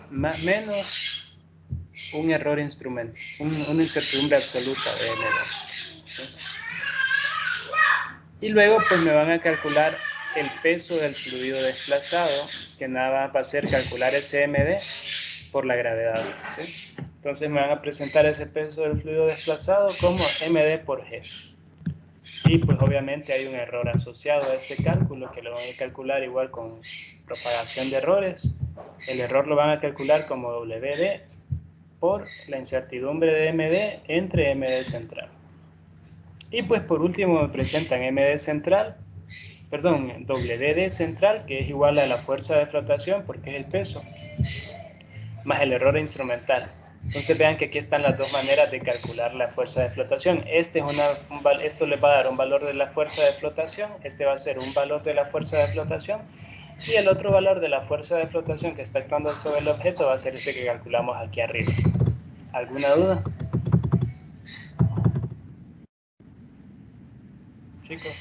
menos un error instrumental, una incertidumbre absoluta de MD. ¿Sí? Y luego pues me van a calcular el peso del fluido desplazado, que nada va a ser calcular ese MD por la gravedad. ¿Sí? Entonces me van a presentar ese peso del fluido desplazado como MD por G. Y pues obviamente hay un error asociado a este cálculo que lo van a calcular igual con propagación de errores. El error lo van a calcular como WD por la incertidumbre de MD entre MD central. Y pues por último me presentan MD central, perdón, WD central, que es igual a la fuerza de flotación porque es el peso, más el error instrumental. Entonces vean que aquí están las dos maneras de calcular la fuerza de flotación. Esto les va a dar un valor de la fuerza de flotación, este va a ser un valor de la fuerza de flotación, y el otro valor de la fuerza de flotación que está actuando sobre el objeto va a ser este que calculamos aquí arriba. ¿Alguna duda? Chicos.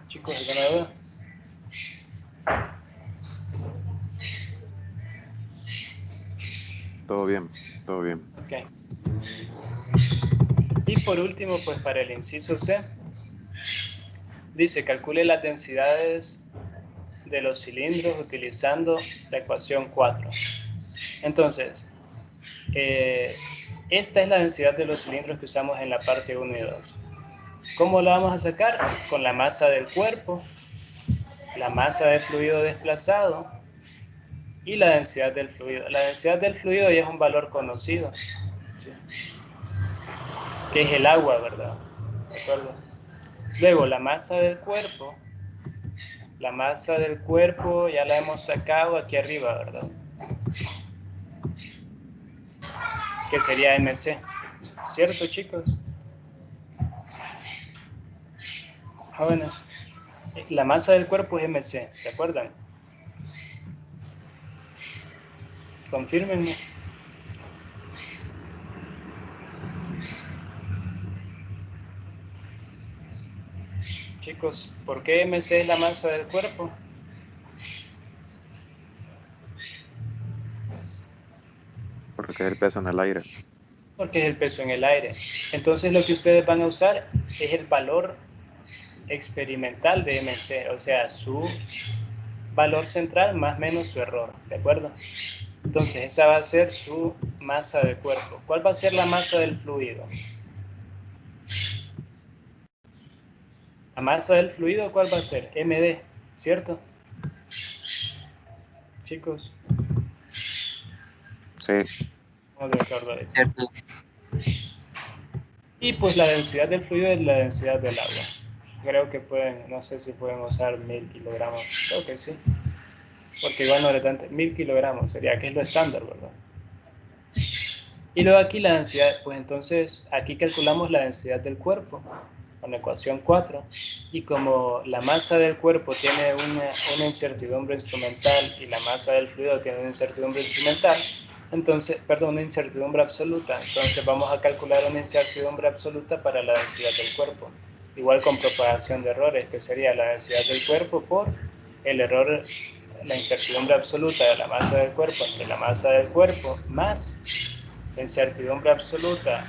Chicos, ¿alguna duda? Todo bien, todo bien. Ok. Y por último, pues para el inciso C, dice calcule las densidades de los cilindros utilizando la ecuación 4. Entonces, esta es la densidad de los cilindros que usamos en la parte 1 y 2. ¿Cómo la vamos a sacar? Con la masa del cuerpo, la masa de fluido desplazado y la densidad del fluido. La densidad del fluido ya es un valor conocido, ¿sí? Que es el agua, ¿verdad? ¿De acuerdo? Luego, la masa del cuerpo ya la hemos sacado aquí arriba, ¿verdad? Que sería MC. ¿Cierto, chicos? Jóvenes. La masa del cuerpo es MC, ¿se acuerdan? Confírmenme. Chicos, ¿por qué MC es la masa del cuerpo? Porque es el peso en el aire. Porque es el peso en el aire. Entonces lo que ustedes van a usar es el valor experimental de MC, o sea, su valor central más menos su error, ¿de acuerdo? Entonces esa va a ser su masa del cuerpo. ¿Cuál va a ser la masa del fluido? La masa del fluido, ¿cuál va a ser? MD, ¿cierto? Chicos. Sí, No recuerdo eso. ¿cierto? Y pues la densidad del fluido es la densidad del agua. Creo que pueden, no sé si pueden usar 1000 kilogramos. Creo que sí. Porque igual no le tanto. 1000 kilogramos sería, que es lo estándar, ¿verdad? Y luego aquí la densidad, pues entonces aquí calculamos la densidad del cuerpo con la ecuación 4. Y como la masa del cuerpo tiene una incertidumbre instrumental y la masa del fluido tiene una incertidumbre instrumental, entonces, perdón, una incertidumbre absoluta, entonces vamos a calcular una incertidumbre absoluta para la densidad del cuerpo. Igual con propagación de errores, que sería la densidad del cuerpo por el error, la incertidumbre absoluta de la masa del cuerpo entre la masa del cuerpo más la incertidumbre absoluta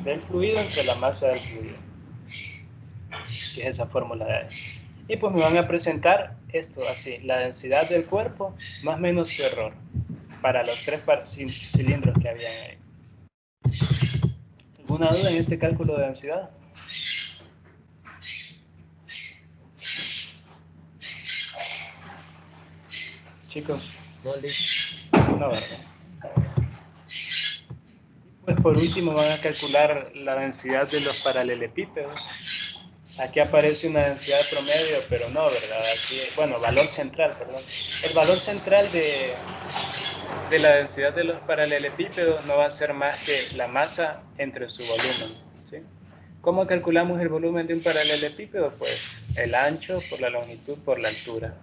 del fluido entre la masa del fluido, que es esa fórmula de ahí. Y pues me van a presentar esto así, la densidad del cuerpo más menos su error, para los tres cilindros que habían ahí. ¿Alguna duda en este cálculo de densidad? Chicos, No, listo. no, ¿verdad? Pues por último van a calcular la densidad de los paralelepípedos. Aquí aparece una densidad promedio, pero no, ¿verdad? Aquí, bueno, valor central, perdón. El valor central de la densidad de los paralelepípedos no va a ser más que la masa entre su volumen, ¿sí? ¿Cómo calculamos el volumen de un paralelepípedo? Pues el ancho por la longitud por la altura.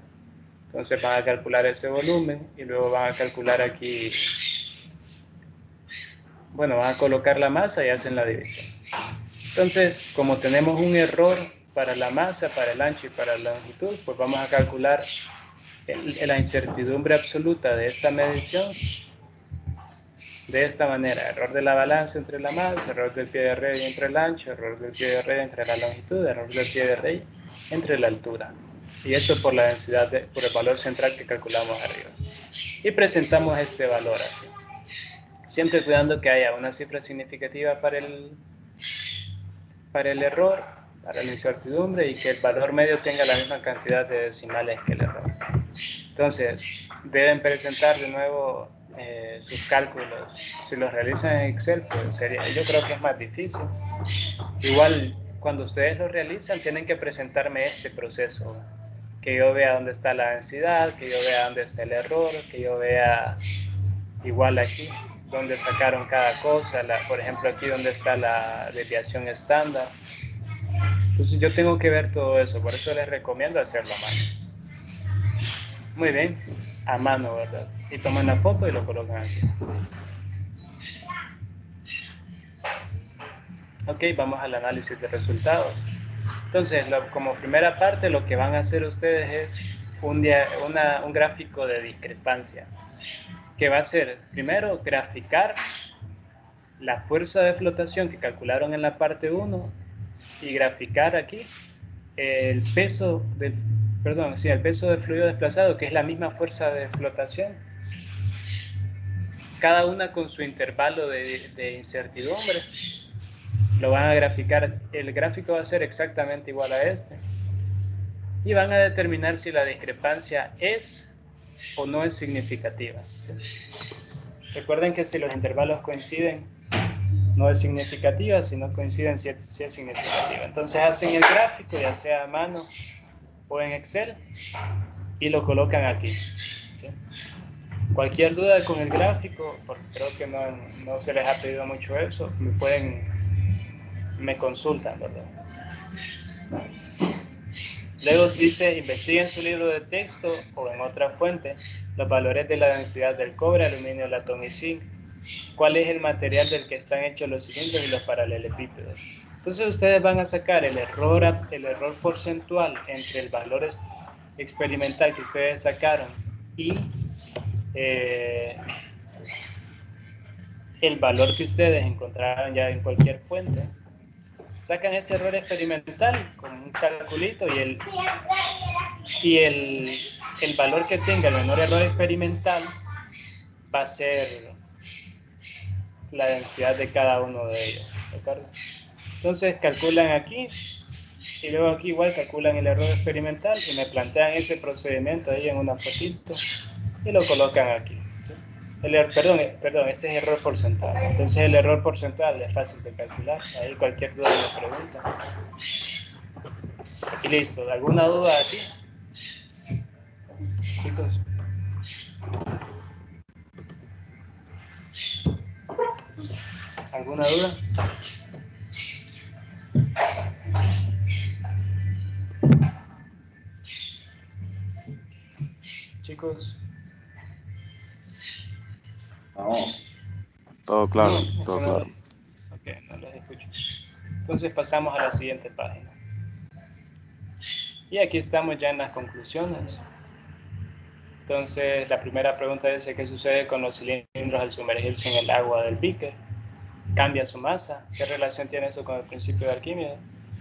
Entonces van a calcular ese volumen y luego van a calcular aquí, bueno, van a colocar la masa y hacen la división. Entonces, como tenemos un error para la masa, para el ancho y para la longitud, pues vamos a calcular la incertidumbre absoluta de esta medición de esta manera: error de la balanza entre la masa, error del pie de red entre el ancho, error del pie de red entre la longitud, error del pie de red entre la altura. Y esto por la densidad, por el valor central que calculamos arriba. Y presentamos este valor así. Siempre cuidando que haya una cifra significativa para el error, para la incertidumbre, y que el valor medio tenga la misma cantidad de decimales que el error. Entonces, deben presentar de nuevo sus cálculos. Si los realizan en Excel, pues sería, yo creo que es más difícil. Igual, cuando ustedes lo realizan, tienen que presentarme este proceso, que yo vea dónde está la densidad, que yo vea dónde está el error, que yo vea igual aquí donde sacaron cada cosa, por ejemplo aquí donde está la desviación estándar. Entonces yo tengo que ver todo eso, por eso les recomiendo hacerlo a mano. Muy bien, a mano, ¿verdad? Y toman la foto y lo colocan aquí. Ok, vamos al análisis de resultados. Entonces, como primera parte, lo que van a hacer ustedes es un gráfico de discrepancia, que va a ser, primero, graficar la fuerza de flotación que calcularon en la parte 1 y graficar aquí el peso del, el peso del fluido desplazado, que es la misma fuerza de flotación, cada una con su intervalo de incertidumbre. Lo van a graficar, el gráfico va a ser exactamente igual a este, y van a determinar si la discrepancia es o no es significativa. Recuerden que si los intervalos coinciden, no es significativa, si no coinciden, si es significativa. Entonces hacen el gráfico, ya sea a mano o en Excel, y lo colocan aquí, ¿sí? Cualquier duda con el gráfico, porque creo que no se les ha pedido mucho eso, me consultan, ¿verdad? Luego dice: investiguen en su libro de texto o en otra fuente los valores de la densidad del cobre, aluminio, latón y zinc. ¿Cuál es el material del que están hechos los cilindros y los paralelepípedos? Entonces ustedes van a sacar el error porcentual entre el valor experimental que ustedes sacaron y el valor que ustedes encontraron ya en cualquier fuente. Sacan ese error experimental con un calculito y el valor que tenga el menor error experimental va a ser la densidad de cada uno de ellos, ¿de acuerdo? Entonces calculan aquí y luego aquí igual calculan el error experimental y me plantean ese procedimiento ahí en una fotito y lo colocan aquí. ¿Sí? Perdón, este es error porcentual. Entonces el error porcentual es fácil de calcular. Ahí cualquier duda me pregunta. Y listo. ¿Alguna duda aquí, chicos? ¿Alguna duda? Chicos. No. Todo claro, No, todo no, claro. ok, no los escucho. Entonces pasamos a la siguiente página. Y aquí estamos ya en las conclusiones. Entonces la primera pregunta dice: ¿qué sucede con los cilindros al sumergirse en el agua del beaker? ¿Cambia su masa? ¿Qué relación tiene eso con el principio de Arquímedes?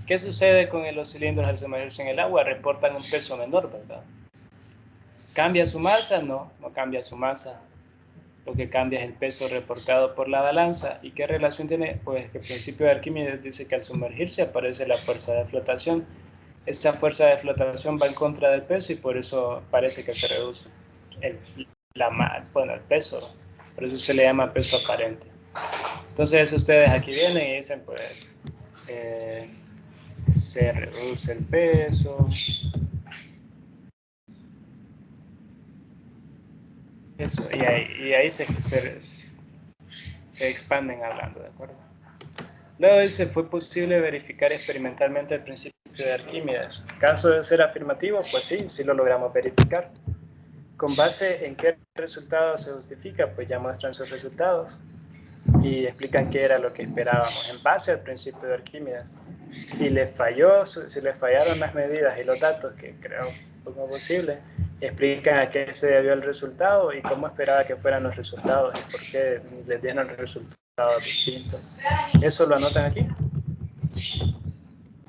¿Qué sucede con los cilindros al sumergirse en el agua? Reportan un peso menor, ¿verdad? ¿Cambia su masa? No, no cambia su masa. Lo que cambia es el peso reportado por la balanza. ¿Y qué relación tiene? Pues que el principio de Arquímedes dice que al sumergirse aparece la fuerza de flotación. Esa fuerza de flotación va en contra del peso y por eso parece que se reduce el, el peso. Por eso se le llama peso aparente. Entonces ustedes aquí vienen y dicen, pues, se reduce el peso. Eso, y ahí se expanden hablando, ¿de acuerdo? Luego dice: ¿fue posible verificar experimentalmente el principio de Arquímedes? Caso de ser afirmativo, pues sí, sí lo logramos verificar. ¿Con base en qué resultado se justifica? Pues ya muestran sus resultados y explican qué era lo que esperábamos en base al principio de Arquímedes. Si les fallaron las medidas y los datos, que creo poco posible, explican a qué se debió el resultado y cómo esperaba que fueran los resultados y por qué les dieron resultados distintos. Eso lo anotan aquí,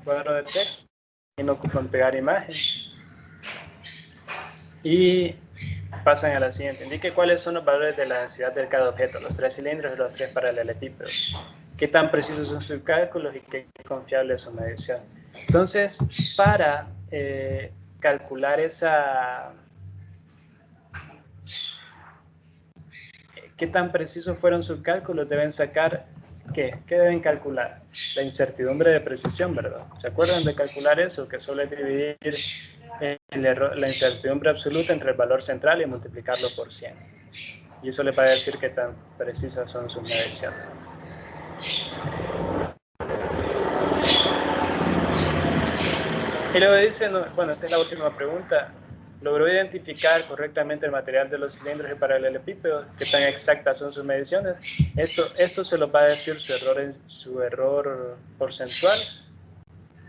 cuadro de texto, y no ocupan pegar imagen. Y pasan a la siguiente. Indique cuáles son los valores de la densidad de cada objeto, los 3 cilindros y los 3 paralelepípedos. ¿Qué tan precisos son sus cálculos y qué confiable es su medición? Entonces, para calcular qué tan precisos fueron sus cálculos, deben sacar, ¿qué deben calcular? La incertidumbre de precisión, ¿verdad? ¿Se acuerdan de calcular eso? Que suele dividir la incertidumbre absoluta entre el valor central y multiplicarlo por 100. Y eso le va a decir qué tan precisas son sus mediciones. Y luego dice, bueno, esta es la última pregunta: ¿logró identificar correctamente el material de los cilindros y paralelepípedos? ¿Qué tan exactas son sus mediciones? Esto se lo va a decir su error porcentual,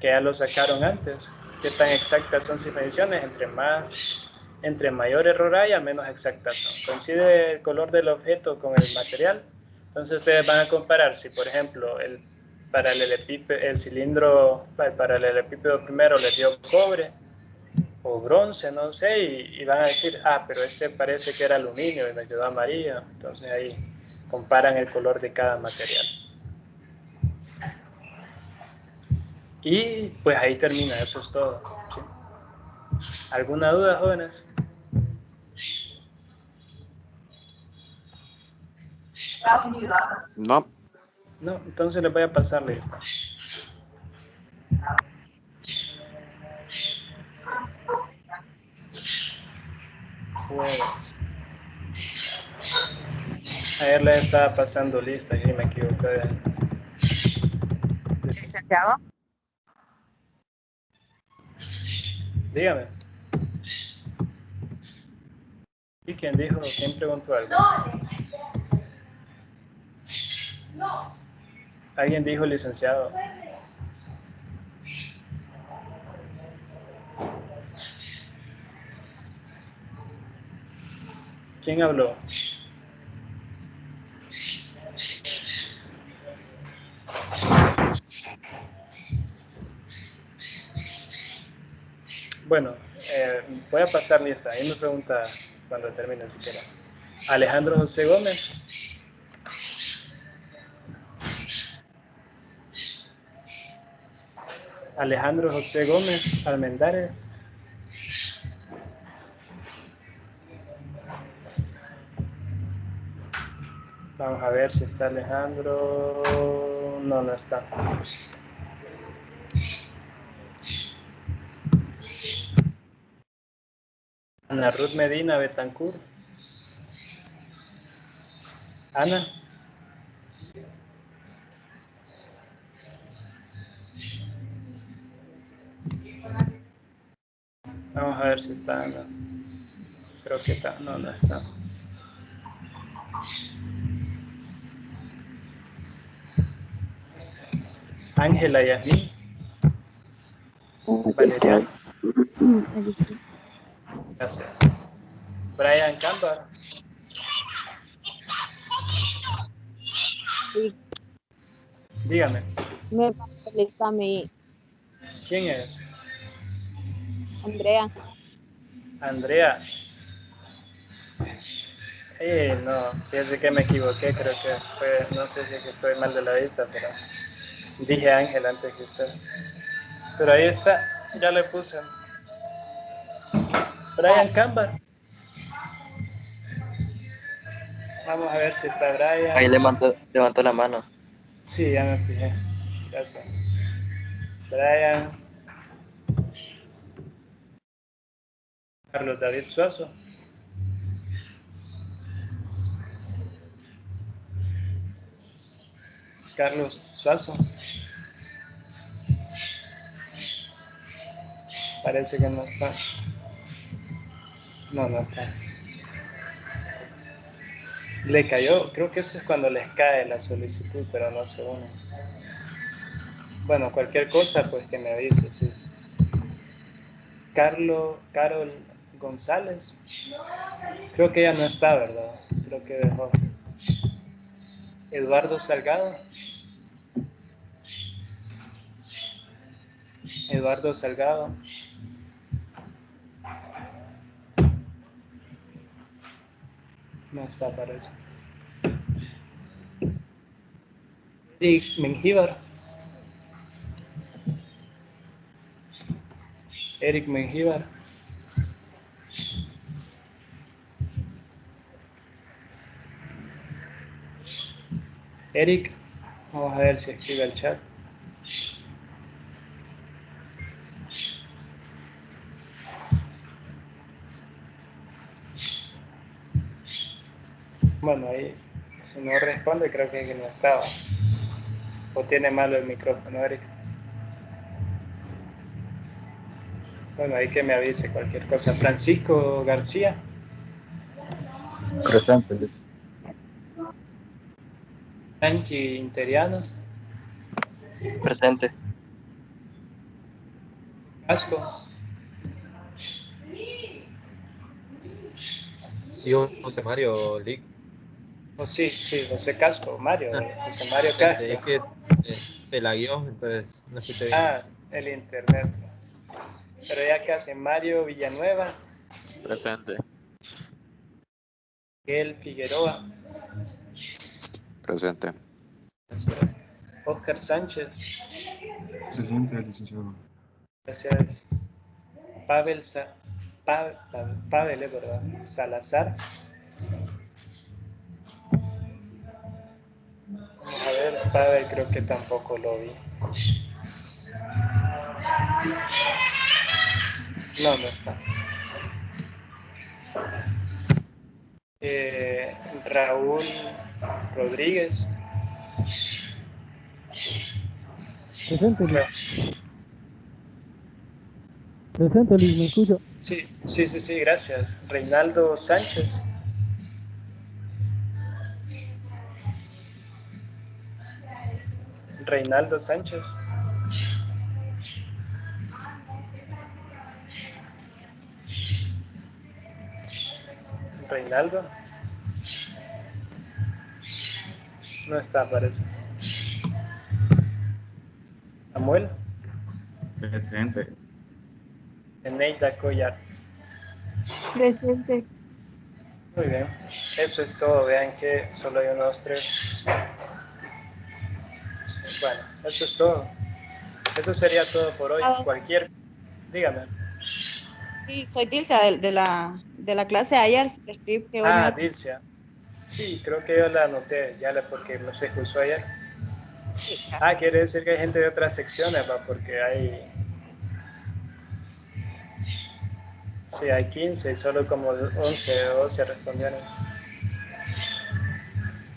que ya lo sacaron antes. ¿Qué tan exactas son sus mediciones? Entre mayor error haya, menos exactas son. ¿Coincide el color del objeto con el material? Entonces ustedes van a comparar si, por ejemplo, el paralelepípedo primero les dio cobre o bronce, no sé, y van a decir: pero este parece que era aluminio y me quedó amarillo. Entonces ahí comparan el color de cada material. Y pues ahí termina, eso es todo. ¿Sí? ¿Alguna duda, jóvenes? No, No, entonces les voy a pasar lista. Jueves. Ayer les estaba pasando lista y me equivoqué. Licenciado. Dígame. ¿Y quién dijo? ¿Quién preguntó algo? ¿Alguien dijo licenciado? ¿Quién habló? Bueno, voy a pasar lista. Ahí me pregunta cuando termine siquiera. Alejandro José Gómez. Alejandro José Gómez Almendares. Vamos a ver si está Alejandro. No, no está. Ana Ruth Medina Betancourt. Ana. Vamos a ver si está Ana. Creo que está. No, no está. Ángela Yasmin. Aquí Valeriano. estoy. Aquí estoy. Gracias. Brian Cambar. Sí, Dígame. me pasó el examen, ¿Quién es? Andrea. Andrea. No, fíjese que me equivoqué, creo que fue, no sé si es que estoy mal de la vista, pero dije Ángel antes que usted. Pero ahí está, ya le puse. Brian Cambar. Vamos a ver si está Brian. Ahí levantó la mano. Sí, ya me fijé. Gracias. Brian. Carlos David Suazo. Carlos Suazo. Parece que no está. No, no está. Le cayó, creo que esto es cuando les cae la solicitud, pero no se une. Bueno, cualquier cosa, pues que me avise. Sí. Carol González. Creo que ya no está, ¿verdad? Creo que dejó. Eduardo Salgado. Eduardo Salgado. No está, parece. Eric Mengíbar. Eric Mengíbar. Eric, vamos a ver si escribe el chat. Bueno, ahí, si no responde, creo que no estaba. O tiene malo el micrófono, Eric. Bueno, ahí que me avise cualquier cosa. Francisco García. Presente. Angie Interiano. Presente. Casco. Yo, José Mario Lick. Oh, sí, José Casco. Mario. José Mario Presente, Casco. es que se lagueó, entonces no escuché bien. Ah, el internet. Pero ya casi Mario Villanueva. Presente. Miguel Figueroa. Presente. Oscar Sánchez. Presente, licenciado. Gracias. Pavel, ¿verdad? Salazar. Vamos a ver, Pavel creo que tampoco lo vi. No, no está. Raúl Rodríguez. Presente, Liz. Presente, Liz, ¿me escucho? Sí, gracias. Reinaldo Sánchez. Reinaldo Sánchez. Reinaldo. No está, parece. Samuel. Presente. Eneida Collar. Presente. Muy bien. Eso es todo. Vean que solo hay unos 3. Bueno, eso es todo. Eso sería todo por hoy. Dígame. Sí, soy Dilcia de la clase de ayer. Le escribí que hoy Ah, Dilcia. Sí, creo que yo la anoté, porque no se excusó ayer. Ah, quiere decir que hay gente de otras secciones, va, porque sí, hay 15 y solo como 11 o 12 respondieron.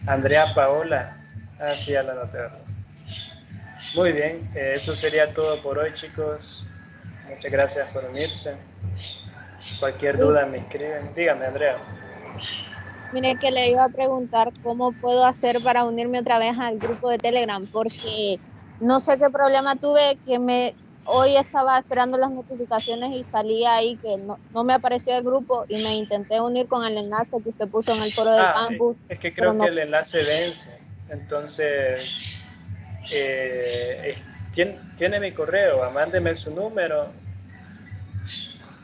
Andrea Paola, sí, ya la anoté, ¿verdad? Muy bien, eso sería todo por hoy, chicos. Muchas gracias por unirse. Cualquier duda me escriben. Dígame, Andrea. Mire que le iba a preguntar cómo puedo hacer para unirme otra vez al grupo de Telegram, porque no sé qué problema tuve, hoy estaba esperando las notificaciones y salía ahí que no me aparecía el grupo y me intenté unir con el enlace que usted puso en el foro del campus, Es que pero creo que no. el enlace vence. Entonces, tiene mi correo, mándeme su número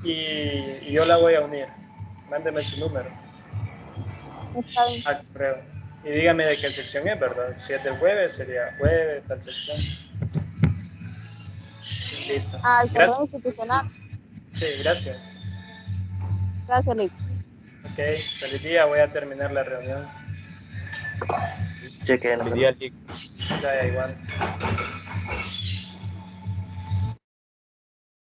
y yo la voy a unir. Mándeme su número Está bien. al correo. Y dígame de qué sección es, ¿verdad? Si es del jueves, sería jueves, tal sección. Listo. Al correo Gracias. institucional. Sí, gracias. Gracias, Lick. Ok, feliz día. Voy a terminar la reunión. Cheque, Feliz día, Lick. Ya, igual.